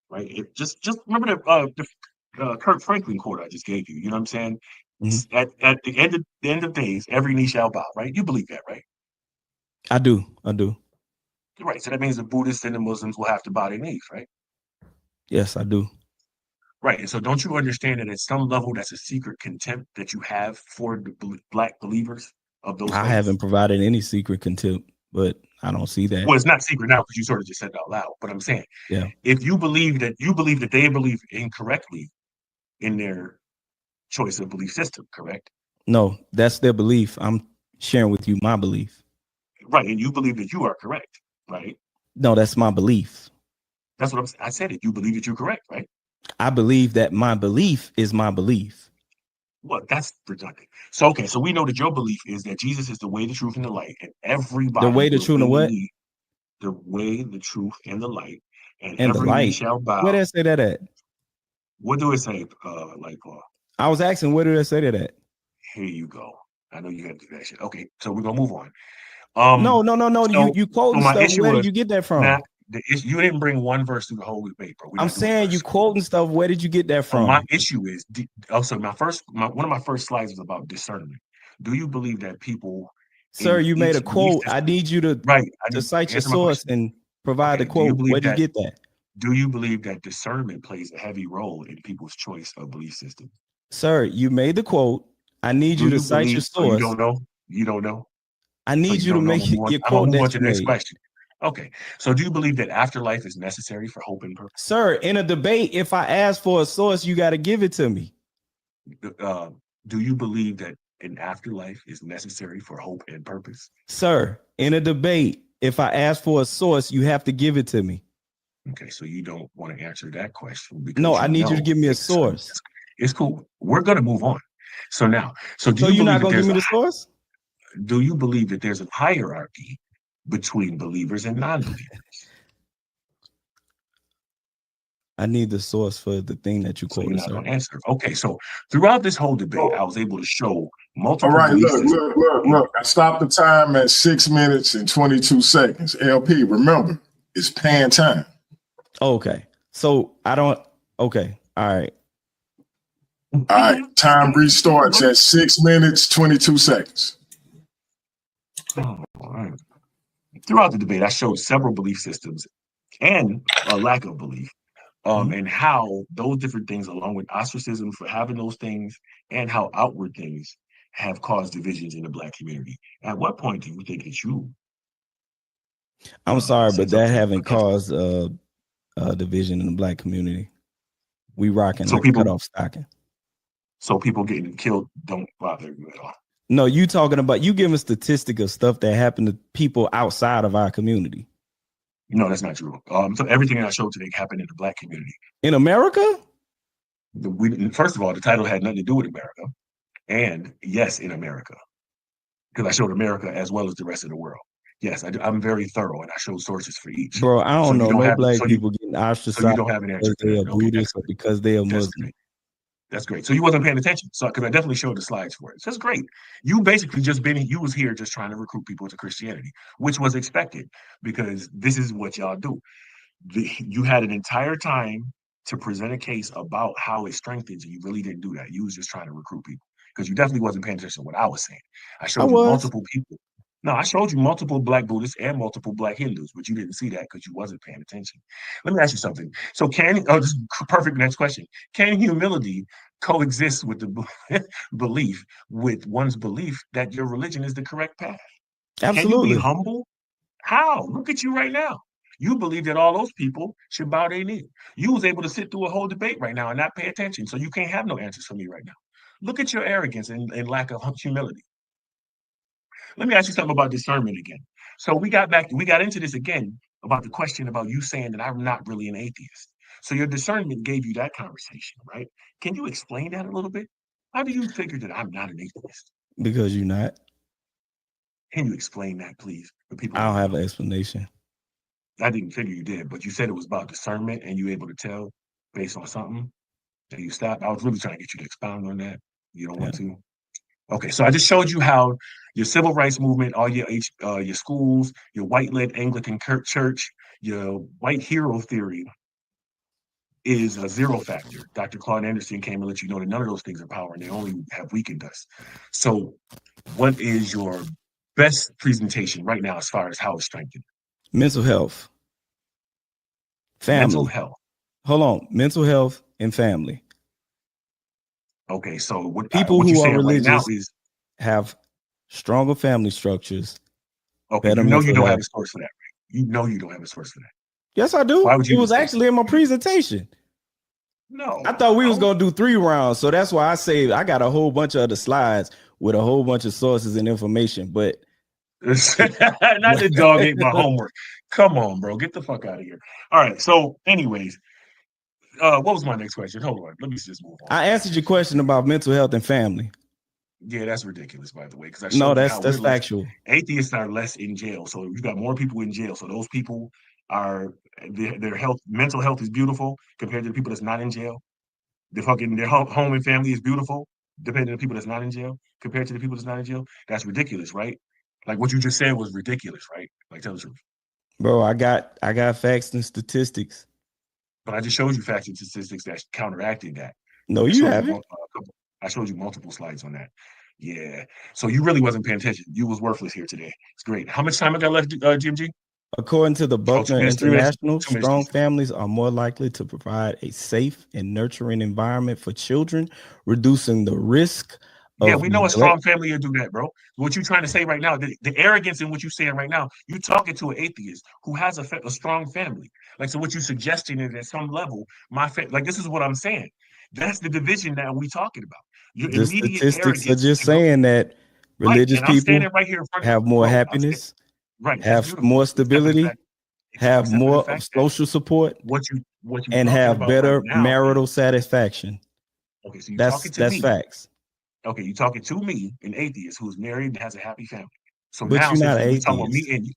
Right. It just remember the Kirk Franklin quote I just gave you. You know what I'm saying? Mm-hmm. At the end of days, every knee shall bow. Right? You believe that, right? I do. Right. So that means the Buddhists and the Muslims will have to bow their knees, right? Yes, I do. Right. And so don't you understand that at some level that's a secret contempt that you have for the Black believers of those I faiths? haven't provided any secret contempt, but I don't see that. Well, it's not secret now because you sort of just said it out loud. But I'm saying, yeah, if you believe that they believe incorrectly in their choice of belief system, correct? No, that's their belief. I'm sharing with you my belief. Right, and you believe that you are correct, right? No, that's my belief. That's what I said. It. You believe that you're correct, right? I believe that my belief is my belief. Well, that's redundant. So okay, so we know that your belief is that Jesus is the way, the truth, and the light, and The everybody way, the will truth, and bend the what? knee. The way, the truth, and the light, and And the every knee light. shall bow. Where did I say that at? What do it say, light Paul? I was asking, where did I say that at? Here you go. I know you had to do that shit. Okay, so we're gonna move on. No. So, You so quoting my stuff. issue Where did was you get that now from? you didn't bring one verse through the whole debate, bro. We're I'm not doing saying you verse. quoting stuff. Where did you get that So my from? issue is also one of my first slides was about discernment. Do you believe that people Sir, in you made each a belief quote. I system, need you right? I to need cite your answer my source question. and provide the Okay. Do you quote. Where believe did you that? get that? Do you believe that discernment plays a heavy role in people's choice of belief system? Sir, you made the quote. I need Do you to you cite your believe? So you source. don't know? You don't know? I So need you you to don't know. make your I'm gonna quote move on that to you the next made. question. Okay. So do you believe that afterlife is necessary for hope and purpose? Sir, in a debate, if I ask for a source, you got to give it to me. Uh, do you believe that an afterlife is necessary for hope and purpose? Sir, in a debate, if I ask for a source, you have to give it to me. Okay, so you don't want to answer that question No, because I you need you to know give me a that discernment source. it's cool. We're gonna move on. So now, so do So you you're believe not that gonna give me the source? do you believe that there's a hierarchy between believers and non-believers? I need the source for the thing that you So you're quoted, not sir. gonna answer. Okay, so throughout this whole debate, I Oh, was able to show all multiple right, belief look, systems. look, look, look. I stopped the time at 6 minutes and 22 seconds. LP, remember, it's pan time. Okay. So I don't. Okay. All right. All right, time restarts at 6 minutes, 22 seconds. Oh, all right. Throughout the debate, I showed several belief systems and a lack of belief, and how those different things, along with ostracism for having those things, and how outward things have caused divisions in the Black community. At what point do you think that you I'm sorry, said but that something haven't against? caused division in the Black community. We rocking So like a people, cutoff stocking. so people getting killed don't bother you at all. No, you talking about you giving statistic of stuff that happened to people outside of our community. No, that's not true. So everything I showed today happened in the Black community. In America? First of all, the title had nothing to do with America, and yes, in America, because I showed America as well as the rest of the world. Yes, I'm very thorough, and I showed sources for each. Bro, I So don't you know don't no have black so you people getting so you ostracized don't have an answer because for they that. are Okay, that's Buddhist or great. because they are That's Muslim. great. That's great. So you wasn't paying attention. So because I definitely showed the slides for it. So that's great. You basically you was here just trying to recruit people to Christianity, which was expected because this is what y'all do. You had an entire time to present a case about how it strengthens, and you really didn't do that. You was just trying to recruit people because you definitely wasn't paying attention to what I was saying. I I showed you was. multiple people. No, I showed you multiple Black Buddhists and multiple Black Hindus, but you didn't see that because you wasn't paying attention. Let me ask you something. So this is perfect next question. Can humility coexist with the belief with one's belief that your religion is the correct path? Can you be Absolutely. humble? How? Look at you right now. You believe that all those people should bow their knee. You was able to sit through a whole debate right now and not pay attention. So you can't have no answers for me right now. Look at your arrogance and lack of humility. Let me ask you something about discernment again. So we got into this again about the question about you saying that I'm not really an atheist. So your discernment gave you that conversation, right? Can you explain that a little bit? How do you figure that I'm not an atheist? Because you're not. Can you explain that, please, for people I who don't don't have know? an explanation. I didn't figure you did, but you said it was about discernment and you able to tell based on something and you stopped. I was really trying to get you to expound on that. You don't Yeah. want to? Okay, so I just showed you how your civil rights movement, all your schools, your white-led Anglican church, your white hero theory is a zero factor. Dr. Claude Anderson came and let you know that none of those things are power and they only have weakened us. So what is your best presentation right now as far as how it's strengthened? Mental health, Mental family. health. Hold on. Mental health and family. Okay, so People what you're who are saying right now religious is have stronger family structures, okay. better You know you mental don't have health. a source for that, right? You know you don't have a source for that. Yes, I Why do. would you It even was say actually in my presentation. I no? thought we I was don't. gonna do 3 rounds, so that's why I say I got a whole bunch of other slides with a whole bunch of sources and information. But Not the dog ate my homework. Come on, bro. Get the fuck out of here. All right. So, anyways, what was my next question? Hold on. Let me just move on. I answered your question about mental health and family. Yeah, that's ridiculous, by the way, because I No, showed you that's how that's we're less factual. atheists are less in jail. So you got more people in jail. So those people are their health, mental health is beautiful compared to the people that's not in jail. Their home and family is beautiful compared to the people that's not in jail. Compared to the people that's not in jail, that's ridiculous, right? Like what you just said was ridiculous, right? Like tell the truth. Bro, I got facts and statistics. But I just showed you facts and statistics that counteracted that. No, I you showed you haven't. I showed you multiple slides on that. Yeah. So you really wasn't paying attention. You was worthless here today. It's great. How much time I got left, GMG? According to the Oh, Buckner 2 minutes. International, 2 minutes. strong families are more likely to provide a safe and nurturing environment for children, reducing the risk Yeah, of we know a neglect. strong family will do that, bro. What you trying to say right now, the arrogance in what you're saying right now, you talking to an atheist who has a strong family. Like, so what you suggesting is at some level, like this is what I'm saying. That's the division that we talking about. Your The immediate statistics are arrogance just to go saying that right, religious and I'm people standing right here in front of have more bro. I'm standing happiness, right. That's have beautiful, more except for the fact, stability, have except for the more fact of that social support, what you and talking have about right better now is marital satisfaction. okay. So you That's talking to that's me. facts. Okay, you talking to me, an atheist who's married and has a happy family. So But now, you're since not an we talking about me atheist. and you,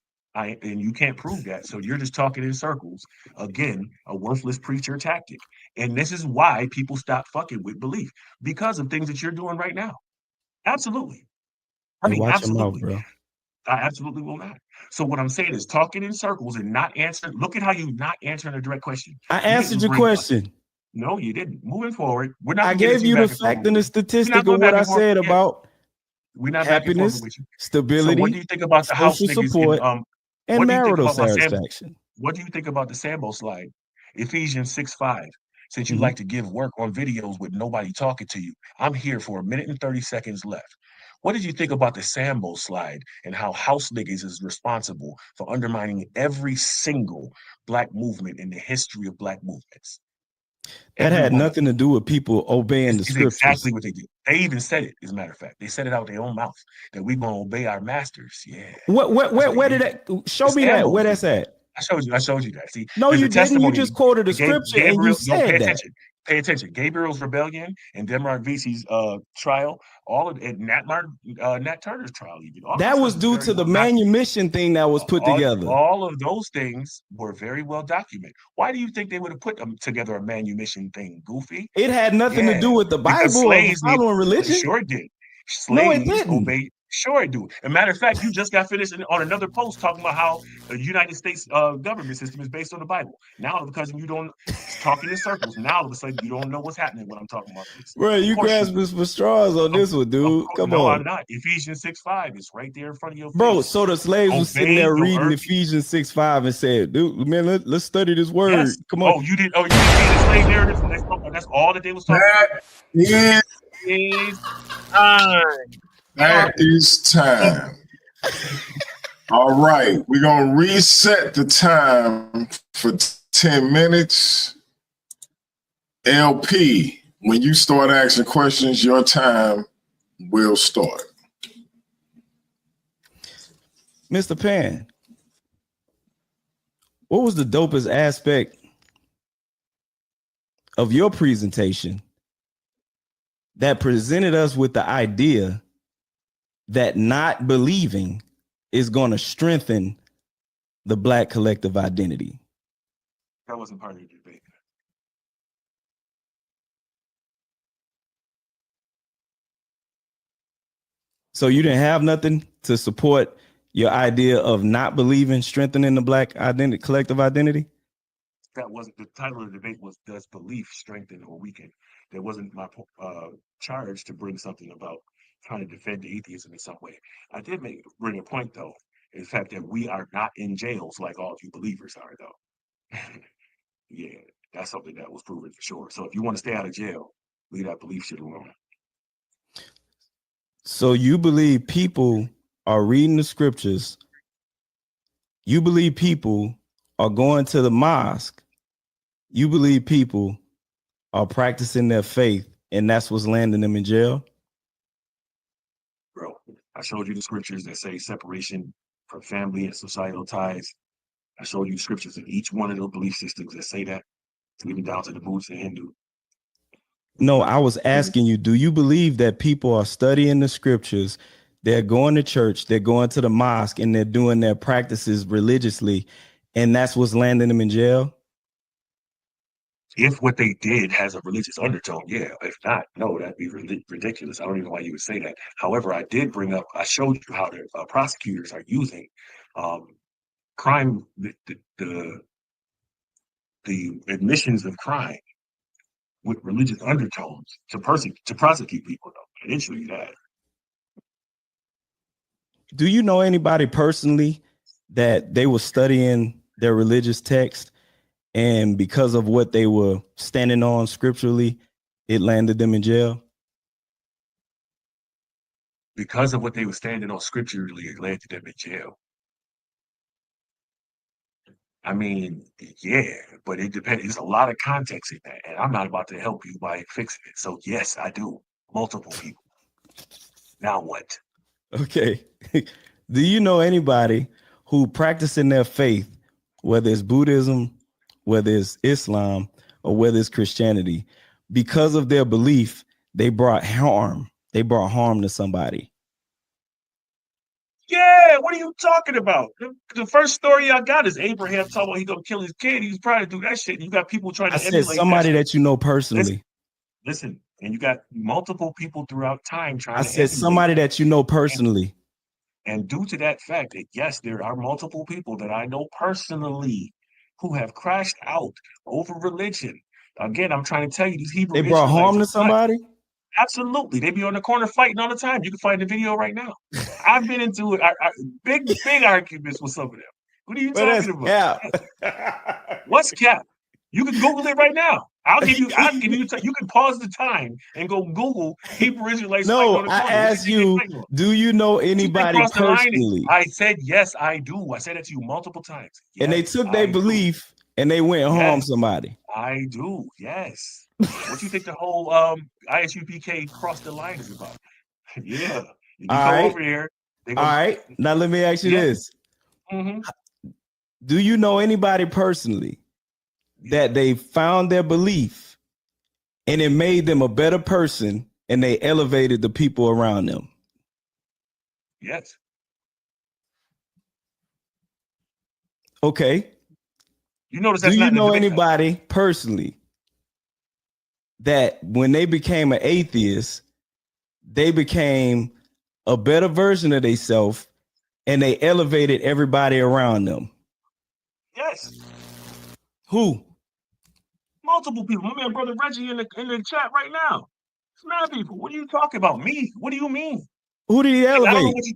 and you can't prove that, so you're just talking in circles. Again, a worthless preacher tactic, and this is why people stop fucking with belief because of things that you're doing right now. Absolutely, I Hey, mean, watch your mouth, absolutely, bro. I absolutely will not. So what I'm saying is talking in circles and not answering. Look at how you not answering a direct question. I You answered didn't your bring us. question. No, you didn't. Moving forward, we're not I gonna get gave into you you the back and forth fact with and the you. We're not statistic of going what back I and forth. said Yeah, about we're not back and forth happiness, with you. So what do stability, you think about the house social niggas in support, and what do you think marital about my Sam satisfaction. what do you think about the Sambo slide? Ephesians 6:5. Since you Mhm. like to give work on videos with nobody talking to you, I'm here for a minute and 30 seconds left. What did you think about the Sambo slide and how house niggas is responsible for undermining every single black movement in the history of black movements? That Every had one of them. nothing to do with people obeying the It's scriptures. exactly what they did. They even said it, as a matter of fact. They said it out their own mouth that we're gonna obey our masters. Yeah, What that's what they where did. did that The show me that? Where Sambos did that's that. at? I showed you that. See, No, there's you a didn't. You testimony. just quoted a scripture and you Gabriel, don't pay said that. attention. Pay attention. Gabriel's rebellion and Demar Vesey's trial, all of and Nat Turner's trial, even all of that That stuff was is due very to the well documented. manumission thing that was put together. All of those things were very well documented. Why do you think they would have put them together a manumission thing, Goofy? It had nothing to Yeah, do with the because Bible or slaves need following religion. sure it did. No, it Slaves didn't. obey. Sure it do. As a matter of fact, you just got finished on another post talking about how the United States government system is based on the Bible. Now, because you don't talking in circles, now all of a sudden you don't know what's happening when I'm talking about this. Bro, Of you course you grasping do. for straws on this one, dude. Come No, on. I'm not. Ephesians 6:5 is right there in front of your Bro, face. so the slaves was sitting Obey there your reading earthly. Ephesians 6:5 and said, dude, man, let's study this word. Yes. Come on. You didn't read the slave narrative? That's all that they was talking about. That is Is time. that is time. All right, we're gonna reset the time for 10 minutes. LP, when you start asking questions, your time will start. Mr. Pan, what was the dopest aspect of your presentation that presented us with the idea that not believing is going to strengthen the Black collective identity? That wasn't part of the debate. So you didn't have nothing to support your idea of not believing strengthening the Black identity, collective identity? That wasn't the title of the debate. Was does belief strengthen or weaken? That wasn't my charge to bring something about trying to defend atheism in some way. I did bring a point though, in the fact that we are not in jails like all of you believers are though. Yeah, that's something that was proven for sure. So if you want to stay out of jail, leave that belief shit alone. So you believe people are reading the scriptures. You believe people are going to the mosque. You believe people are practicing their faith, and that's what's landing them in jail? Bro, I showed you the scriptures that say separation from family and societal ties. I showed you scriptures in each one of those belief systems that say that, even down to the Buddhist and Hindu. No, I was asking you, do you believe that people are studying the scriptures, they're going to church, they're going to the mosque, and they're doing their practices religiously, and that's what's landing them in jail? If what they did has a religious undertone, yeah. If not, no, that'd be ridiculous. I don't even know why you would say that. However, I showed you how the prosecutors are using crime, the admissions of crime with religious undertones to prosecute people, though. I didn't show you that. Do you know anybody personally that they were studying their religious text, and because of what they were standing on scripturally, it landed them in jail? Because of what they were standing on scripturally, it landed them in jail. I mean, yeah, but it depends. There's a lot of context in that, and I'm not about to help you by fixing it. So yes, I do. Multiple people. Now what? Okay. Do you know anybody who practicing their faith, whether it's Buddhism, whether it's Islam, or whether it's Christianity, because of their belief, they brought harm to somebody? Yeah, what are you talking about? The first story I got is Abraham talking about he gonna kill his kid. He was trying to do that shit. And you got people trying to I said emulate somebody that that you know personally. Listen, and you got multiple people throughout time trying I to said somebody that you know personally. And due to that fact that yes, there are multiple people that I know personally who have crashed out over religion. Again, I'm trying to tell you, these Hebrew They brought harm Israelites to somebody? absolutely. They be on the corner fighting all the time. You can find the video right now. I've been into it. Big arguments with some of them. What are you But that's talking about? cap. What's cap? You can Google it right now. I'll give you. You can pause the time and go Google Hebrew Israelites fighting on No, the I corner. asked you, do you know anybody Cross the line. personally? I said yes, I do. I said that to you multiple times. Yes, And they took their belief and they went harm somebody. I do. Yes. What you think the whole ISUPK cross the line is about? Yeah. You come over here. All right. Now let me ask you this. Mm-hmm. Do you know anybody personally that they found their belief and it made them a better person and they elevated the people around them? Yes. Okay. You notice that's Do you not know anybody personally that when they became an atheist, they became a better version of themselves and they elevated everybody around them? Yes. Who? Multiple people. My man, brother Reggie, in the chat right now. It's mad people. What are you talking about? Me? What do you mean? Who did he elevate? I don't know what you.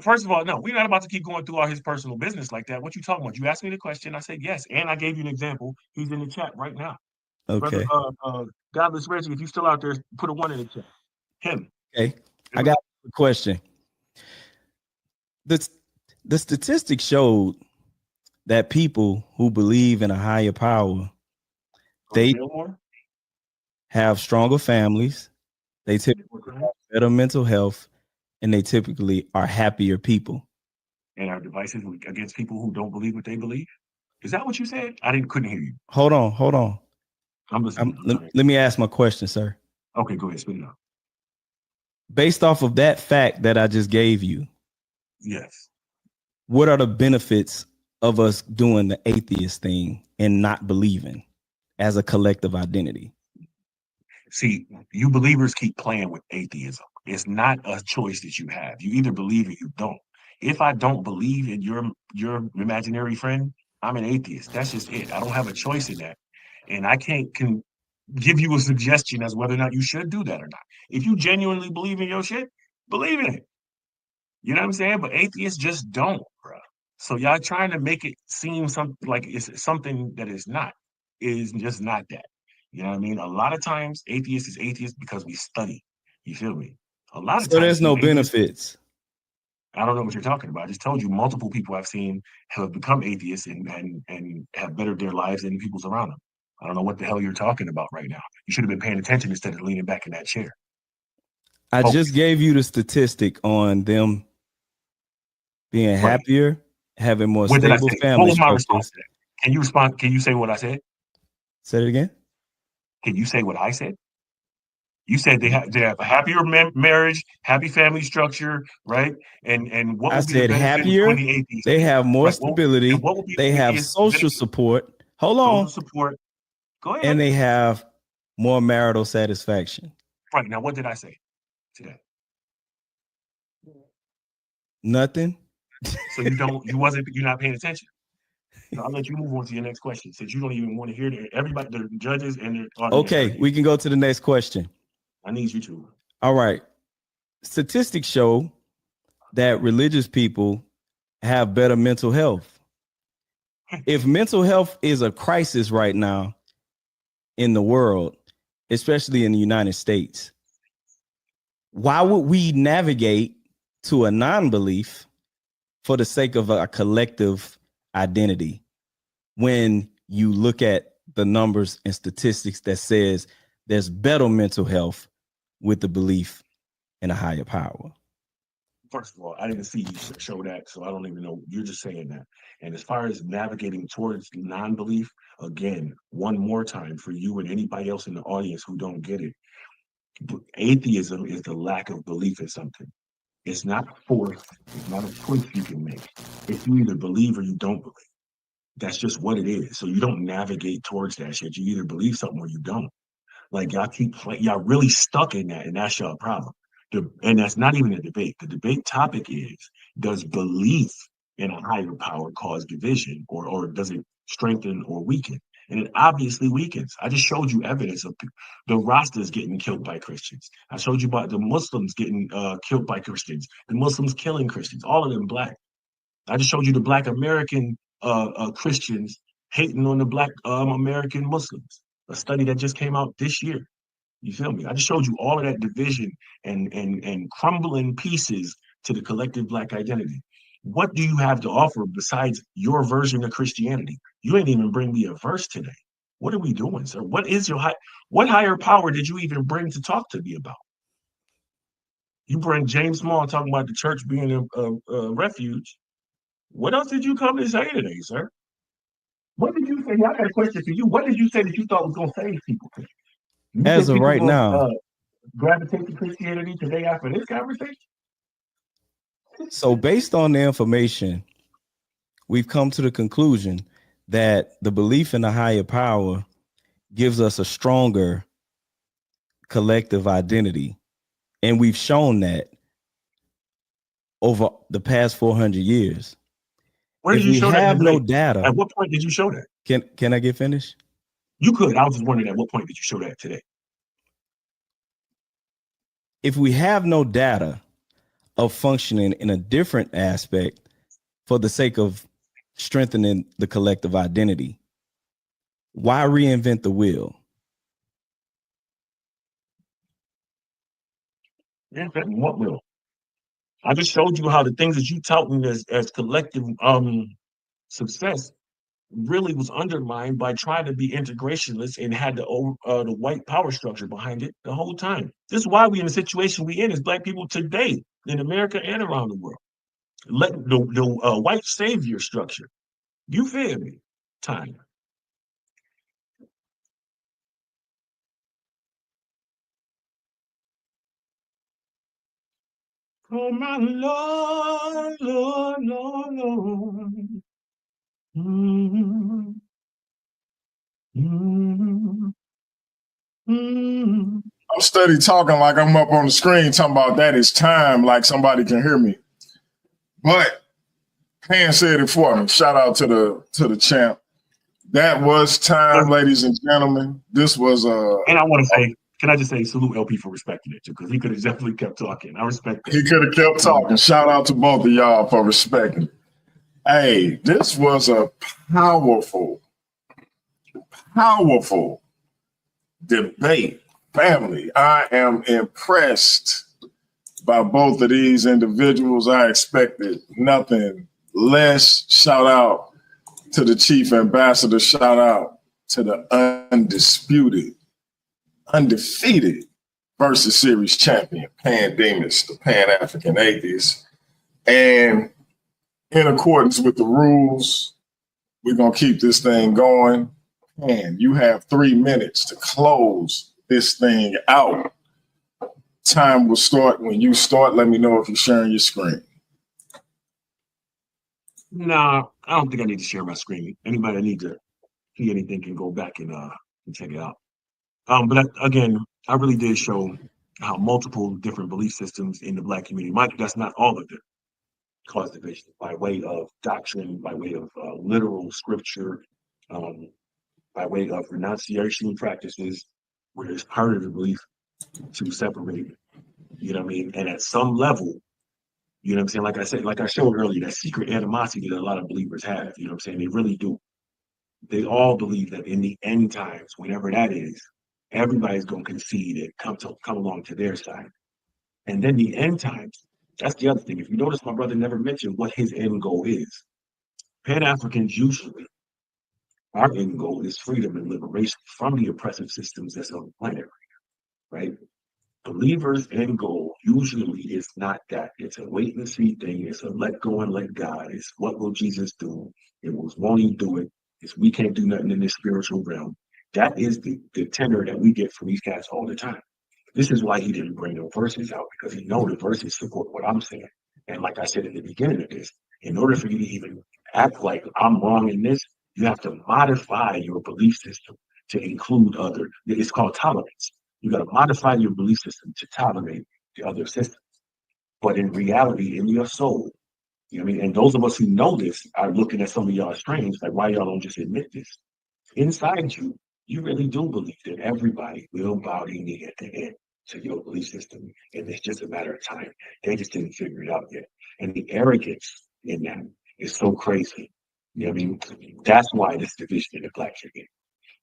First of all, no, we're not about to keep going through all his personal business like that. What you talking about? You asked me the question. I said yes, and I gave you an example. He's in the chat right now. Okay. Brother, Godless Reggie, if you still out there, put a 1 in the chat. Him. Okay. I got a question. The statistics showed that people who believe in a higher power, they have stronger families, they typically have better mental health, and they typically are happier people. And are divisive against people who don't believe what they believe? Is that what you said? Couldn't hear you. Hold on. I'm listening. Let me ask my question, sir. Okay, go ahead, spit it out. Based off of that fact that I just gave you, yes, what are the benefits of us doing the atheist thing and not believing as a collective identity? See, you believers keep playing with atheism. It's not a choice that you have. You either believe or you don't. If I don't believe in your imaginary friend, I'm an atheist. That's just it. I don't have a choice in that. And I can't give you a suggestion as whether or not you should do that or not. If you genuinely believe in your shit, believe in it. You know what I'm saying? But atheists just don't, bro. So y'all trying to make it seem something like it's something that is not, is just not that. You know what I mean? A lot of times atheist is atheist because we study. You feel me? A lot of times. So there's no benefits. I don't know what you're talking about. I just told you multiple people I've seen have become atheists and have bettered their lives than people's around them. I don't know what the hell you're talking about right now. You should have been paying attention instead of leaning back in that chair. I just gave you the statistic on them being happier, having more What did I stable say? family What was my structures. response to that? Can you respond? Can you say what I said? Say it again. Can you say what I said? You said they have a happier marriage, happy family structure, right? And what I would be the said benefit of happier. joining atheists? They have more Right. And stability. what would be They the have atheist social benefit? support. Hold Social on. support. Go ahead. And they have more marital satisfaction. Right. Now, what did I say today? Nothing. So you're not paying attention. So I'll let you move on to your next question, since you don't even want to hear everybody, the judges and the audience. Okay, we can go to the next question. I need you to. All right. Statistics show that religious people have better mental health. If mental health is a crisis right now in the world, especially in the United States, why would we navigate to a non-belief for the sake of a collective identity when you look at the numbers and statistics that says there's better mental health with the belief in a higher power? First of all, I didn't see you show that, so I don't even know. You're just saying that. And as far as navigating towards non-belief, again, one more time for you and anybody else in the audience who don't get it, atheism is the lack of belief in something. It's not forced. It's not a choice you can make. If you either believe or you don't believe. That's just what it is. So you don't navigate towards that shit. You either believe something or you don't. Like y'all keep playing, y'all really stuck in that, and that's your problem. And that's not even a debate. The debate topic is: does belief in a higher power cause division, or does it strengthen or weaken? And it obviously weakens. I just showed you evidence of the Rastas getting killed by Christians. I showed you about the Muslims getting killed by Christians. The Muslims killing Christians. All of them black. I just showed you the Black American Christians hating on the Black American Muslims. A study that just came out this year. You feel me? I just showed you all of that division and crumbling pieces to the collective Black identity. What do you have to offer besides your version of Christianity? You ain't even bring me a verse today. What are we doing, sir? What is what higher power did you even bring to talk to me about? You bring James Small talking about the church being a refuge. What else did you come to say today, sir? What did you say? I got a question for you. What did you say that you thought was going to save people? You As think of people right now, gravitate to Christianity today after this conversation? so based on the information, we've come to the conclusion that the belief in a higher power gives us a stronger collective identity. And we've shown that over the past 400 years. Where did If you we show that? have no data, At what point did you show that? can I get finished? You could. I was just wondering, at what point did you show that today? If we have no data of functioning in a different aspect for the sake of strengthening the collective identity, why reinvent the wheel? What will? I just showed you how the things that you touting as collective success really was undermined by trying to be integrationist and had the white power structure behind it the whole time. This is why we in the situation we in as Black people today in America and around the world. Let the white savior structure. You feel me? Time. Oh my Lord, Lord, Lord, Lord. Mm-hmm. Mm-hmm. Mm-hmm. I'm steady talking like I'm up on the screen talking about that is time, like somebody can hear me. But Pan said it for me. Shout out to the champ. That was time, ladies and gentlemen. This was and I want to say, can I just say salute LP for respecting it too, because he could have definitely kept talking. I respect that. He could have kept talking. Shout out to both of y'all for respecting. Hey, this was a powerful debate. Family, I am impressed by both of these individuals. I expected nothing less. Shout out to the chief ambassador. Shout out to the undefeated versus series champion, Demus, the Pan-African Atheist. And in accordance with the rules, we're going to keep this thing going. And you have 3 minutes to close this thing out. Time will start when you start. Let me know if you're sharing your screen. Nah, I don't think I need to share my screen. Anybody that needs to see anything can go back and check it out. But again, I really did show how multiple different belief systems in the Black community, mind you, that's not all of them, cause division by way of doctrine, by way of literal scripture, by way of renunciation practices, where it's part of the belief to separate. You know what I mean? And at some level, you know what I'm saying? Like I said, like I showed earlier, that secret animosity that a lot of believers have, you know what I'm saying? They really do. They all believe that in the end times, whenever that is, everybody's going to concede and come along to their side. And then the end times, that's the other thing. If you notice, my brother never mentioned what his end goal is. Pan-Africans usually, our end goal is freedom and liberation from the oppressive systems that's on the planet, right? Believers' end goal usually is not that. It's a wait and see thing. It's a let go and let God. It's what will Jesus do? It was won't he do it? It's we can't do nothing in this spiritual realm. That is the tenor that we get from these cats all the time. This is why he didn't bring no verses out, because he know the verses support what I'm saying. And like I said at the beginning of this, in order for you to even act like I'm wrong in this, you have to modify your belief system to include other. It's called tolerance. You got to modify your belief system to tolerate the other systems. But in reality, in your soul, you know what I mean? And those of us who know this are looking at some of y'all strange, like why y'all don't just admit this? Inside you, you really do believe that everybody will bow their knee at the end to your belief system. And it's just a matter of time. They just didn't figure it out yet. And the arrogance in that is so crazy. You know what I mean? That's why this division in the Black community.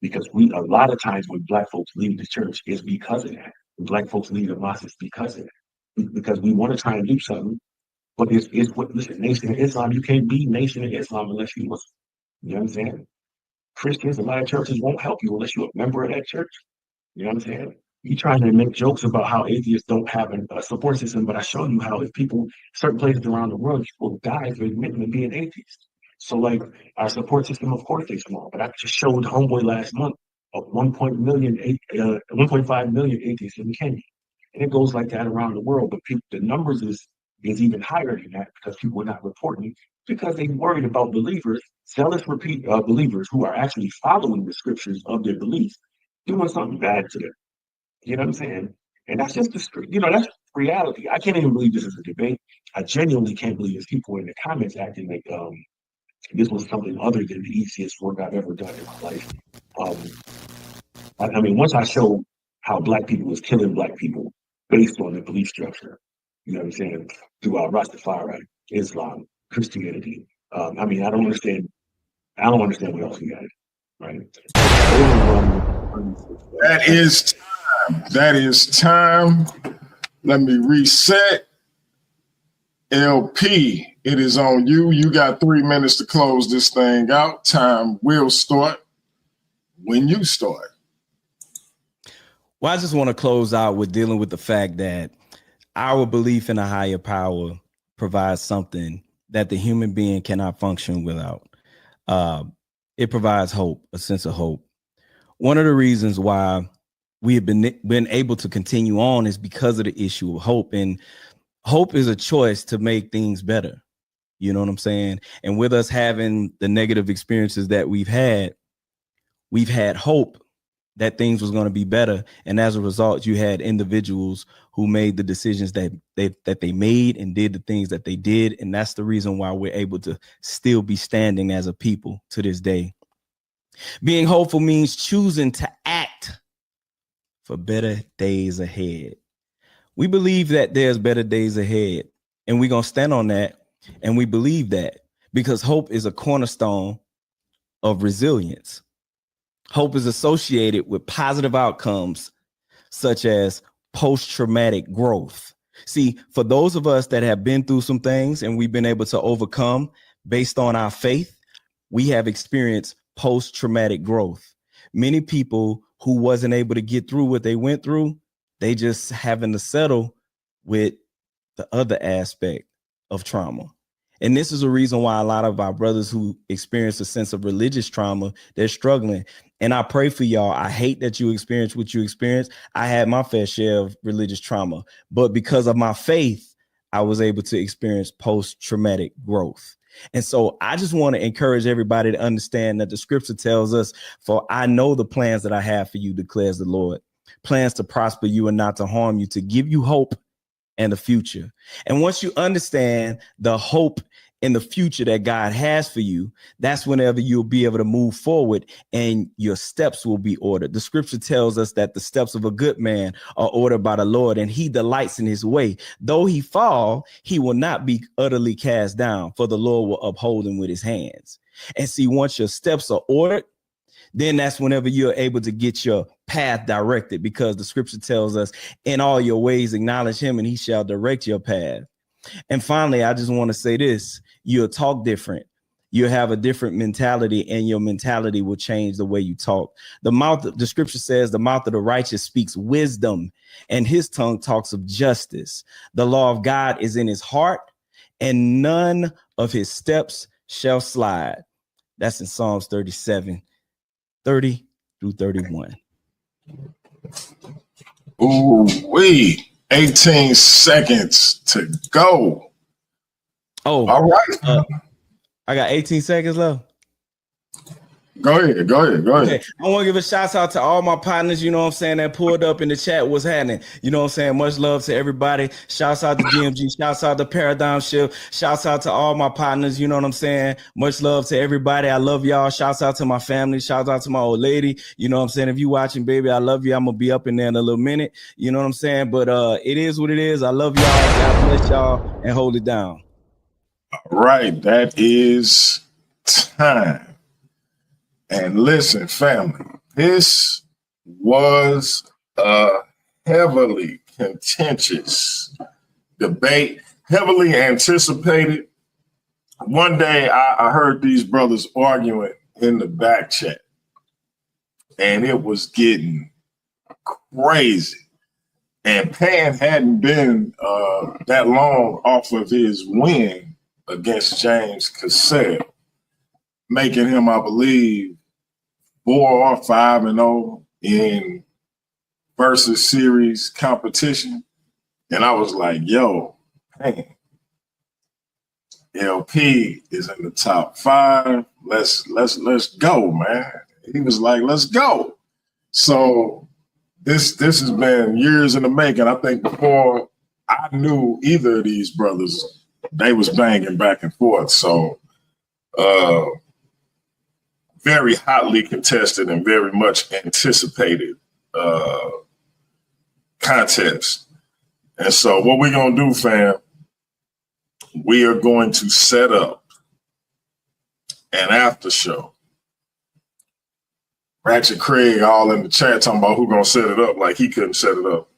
Because a lot of times when Black folks leave the church is because of that. When Black folks leave the mosque is because of that. Because we want to try and do something, but it's what, listen, Nation of Islam, you can't be Nation of Islam unless you Muslim. You know what I'm saying? Christians, a lot of churches won't help you unless you're a member of that church. You know what I'm saying? You trying to make jokes about how atheists don't have a support system, but I show you how if people, certain places around the world, people die for admitting to being atheists. So like our support system, of course, they small, but I just showed Homeboy last month of 1.5 million atheists in Kenya. And it goes like that around the world, but people, the numbers is even higher than that because people are not reporting because they're worried about believers, zealous believers who are actually following the scriptures of their beliefs, doing something bad to them. You know what I'm saying? And that's just that's reality. I can't even believe this is a debate. I genuinely can't believe there's people in the comments acting like this was something other than the easiest work I've ever done in my life. I mean, once I showed how Black people was killing Black people based on the belief structure, you know what I'm saying, throughout Rastafari, Islam, Christianity. I mean, I don't understand what else we got, right? That is time. That is time. Let me reset. LP, it is on you. You got 3 minutes to close this thing out. Time will start when you start. Well, I just want to close out with dealing with the fact that our belief in a higher power provides something that the human being cannot function without. It provides hope, a sense of hope. One of the reasons why we have been able to continue on is because of the issue of hope. And hope is a choice to make things better. You know what I'm saying? And with us having the negative experiences that we've had hope that things was going to be better. And as a result, you had individuals who made the decisions that they made and did the things that they did. And that's the reason why we're able to still be standing as a people to this day. Being hopeful means choosing to act for better days ahead. We believe that there's better days ahead, and we're going to stand on that. And we believe that because hope is a cornerstone of resilience. Hope is associated with positive outcomes such as post-traumatic growth. See, for those of us that have been through some things and we've been able to overcome based on our faith, we have experienced post-traumatic growth. Many people who wasn't able to get through what they went through, They just having to settle with the other aspect of trauma. And this is a reason why a lot of our brothers who experience a sense of religious trauma, they're struggling. And I pray for y'all. I hate that you experience what you experienced. I had my fair share of religious trauma, but because of my faith, I was able to experience post-traumatic growth. And so I just want to encourage everybody to understand that the scripture tells us, for I know the plans that I have for you, declares the Lord, plans to prosper you and not to harm you, to give you hope and the future. And once you understand the hope and the future that God has for you, that's whenever you'll be able to move forward and your steps will be ordered. The scripture tells us that the steps of a good man are ordered by the Lord, and he delights in his way. Though he fall, he will not be utterly cast down, for the Lord will uphold him with his hands. And see, once your steps are ordered, then that's whenever you're able to get your path directed, because the scripture tells us, in all your ways acknowledge him and he shall direct your path. And finally, I just want to say this: you'll talk different. You'll have a different mentality, and your mentality will change the way you talk. The scripture says the mouth of the righteous speaks wisdom, and his tongue talks of justice. The law of God is in his heart, and none of his steps shall slide. That's in Psalms 37, 30 through 31. Ooh, wee. 18 seconds to go. Oh, all right. I got 18 seconds left. Go ahead. Okay. I want to give a shout out to all my partners, you know what I'm saying, that pulled up in the chat. What's happening? You know what I'm saying? Much love to everybody. Shouts out to DMG. Shouts out to Paradigm Shift. Shouts out to all my partners. You know what I'm saying? Much love to everybody. I love y'all. Shouts out to my family. Shouts out to my old lady. You know what I'm saying? If you watching, baby, I love you. I'm going to be up in there in a little minute. You know what I'm saying? But it is what it is. I love y'all. God bless y'all and hold it down. All right. That is time. And listen, family, this was a heavily contentious debate, heavily anticipated. One day I heard these brothers arguing in the back chat, and it was getting crazy. And Pan hadn't been that long off of his win against James Cassell, making him, I believe, 4 or 5-0 in versus series competition. And I was like, yo, man, LP is in the top 5. Let's go, man. He was like, let's go. So this has been years in the making. I think before I knew either of these brothers, they was banging back and forth. So very hotly contested and very much anticipated contest. And so what we're going to do, fam, we are going to set up an after show. Ratchet Craig all in the chat talking about who's going to set it up, like he couldn't set it up.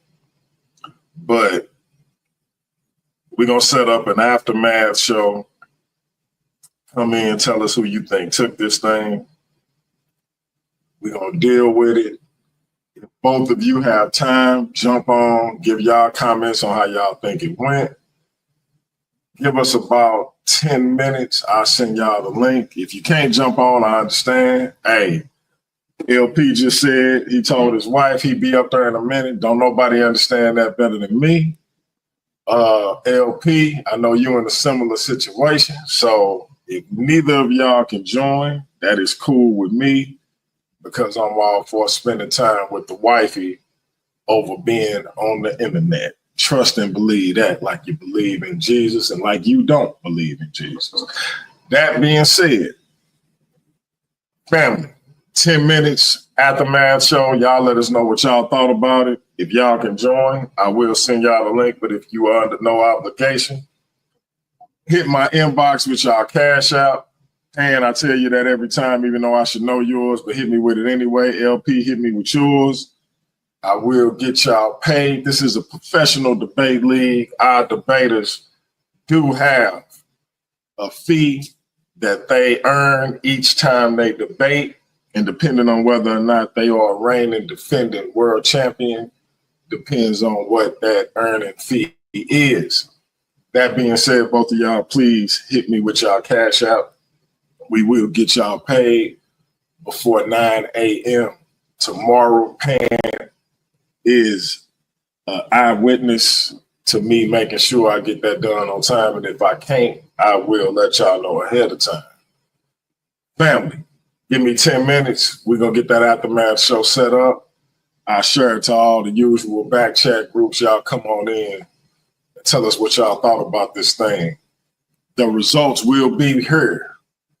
But we're going to set up an aftermath show. Come in, tell us who you think took this thing. We're going to deal with it. If both of you have time, jump on, give y'all comments on how y'all think it went. Give us about 10 minutes. I'll send y'all the link. If you can't jump on, I understand. Hey, LP just said he told his wife he'd be up there in a minute. Don't nobody understand that better than me. LP, I know you're in a similar situation. So if neither of y'all can join, that is cool with me, because I'm all for spending time with the wifey over being on the internet. Trust and believe that, like you believe in Jesus and like you don't believe in Jesus. That being said, family, 10 minutes aftermath show. Y'all let us know what y'all thought about it. If y'all can join, I will send y'all the link. But if you are under no obligation, hit my inbox with y'all cash out. And I tell you that every time, even though I should know yours, but hit me with it anyway. LP, hit me with yours. I will get y'all paid. This is a professional debate league. Our debaters do have a fee that they earn each time they debate. And depending on whether or not they are a reigning defending world champion, depends on what that earning fee is. That being said, both of y'all, please hit me with y'all cash out. We will get y'all paid before 9 a.m. tomorrow. Pan is an eyewitness to me making sure I get that done on time. And if I can't, I will let y'all know ahead of time. Family, give me 10 minutes. We're going to get that Aftermath show set up. I'll share it to all the usual back chat groups. Y'all come on in and tell us what y'all thought about this thing. The results will be here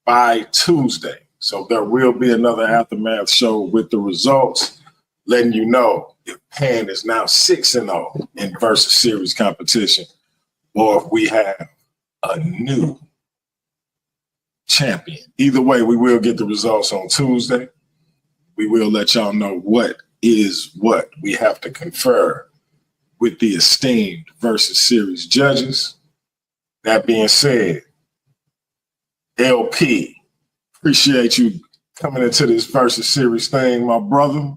by Tuesday. So there will be another Aftermath show with the results, letting you know if Pan is now 6-0 in versus series competition, or if we have a new champion. Either way, we will get the results on Tuesday. We will let y'all know what is what. We have to confer with the esteemed versus series judges. That being said, LP, appreciate you coming into this versus series thing, my brother.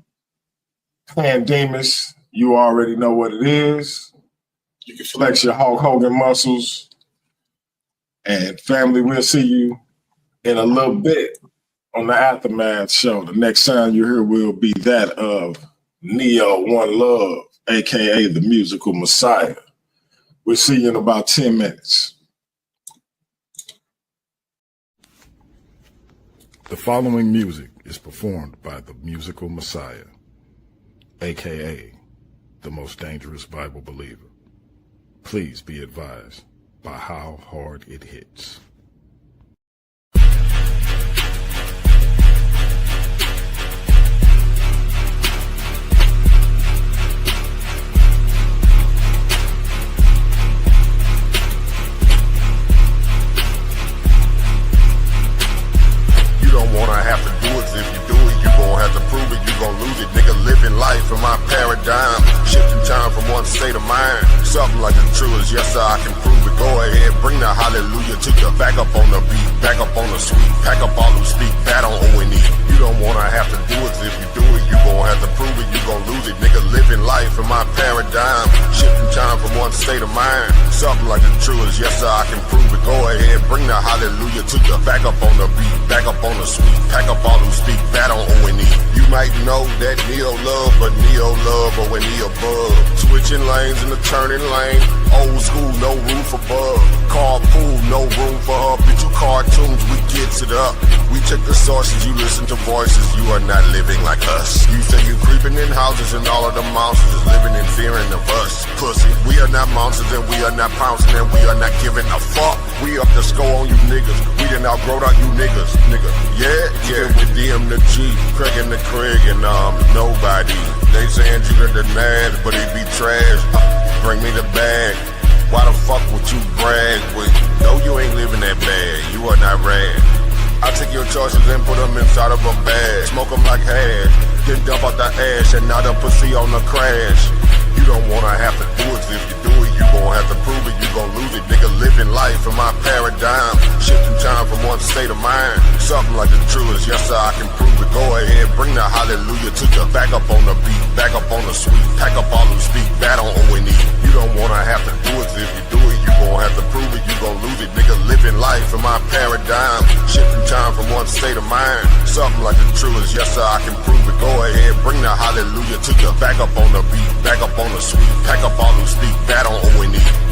Demus, you already know what it is. You can flex your Hulk Hogan muscles. And family, we'll see you in a little bit on the Aftermath show. The next sound you hear will be that of Neo One Love, aka the Musical Messiah. We'll see you in about 10 minutes. The following music is performed by the Musical Messiah, aka the most dangerous Bible believer. Please be advised by how hard it hits. You don't wanna have to do it. If you do it, you gon' have to prove it. You gon' lose it. Nigga, living life in my paradigm. Shifting time from one state of mind. Something like the true is yes, sir, I can prove it. Go ahead, bring the hallelujah to you. Back up on the beat, back up on the sweet. Pack up all who speak bad on O&E. You don't wanna have to do it. If you do it, you gon' have to prove it. You gon' lose it. Nigga, living life in my paradigm. Shifting time from one state of mind. Something like the true is yes, sir, I can prove it. Go ahead, bring the hallelujah to you. Back up on the beat, back up on the sweet. Pack up all who speak bad on O&E. You might know that Neo love, but Neo love O&E above. Switching lanes in the turning lane. Old school, no roof above. Carpool, no room for her. Bitch, you cartoons, we gets it up. We check the sources, you listen to voices. You are not living like us. You say you creeping in houses and all of the monsters is living in fearing of us. Pussy, we are not monsters and we are not pouncing and we are not giving a fuck. We up the score on you niggas. We done outgrowed out you niggas. Nigga, yeah, with DM the G, Craig and the Craig and nobody. They saying you the Nas, but he be trash. Bring me the bag. Why the fuck would you brag with? No, you ain't living that bad. You are not rad. I take your choices and put them inside of a bag. Smoke them like hash. Then dump out the ash and now the pussy on the crash. You don't wanna have to do it. If you do it, you gon' have to prove it. You gon' lose it. Nigga, living life in my paradigm. Shifting time from one state of mind. Something like the true is yes, sir, I can prove it. Go ahead, bring the hallelujah to you. Back up on the beat, back up on the sweet. Pack up all who speak bad on O&E. You don't wanna have to do it. If you do it, you gon' have to prove it. You gon' lose it. Nigga, living life in my paradigm. Shifting time from one state of mind. Something like the true is yes, sir, I can prove it. Go ahead, bring the hallelujah to you. Back up on the beat, back up on the sweet. Pack up all who speak bad on O&E.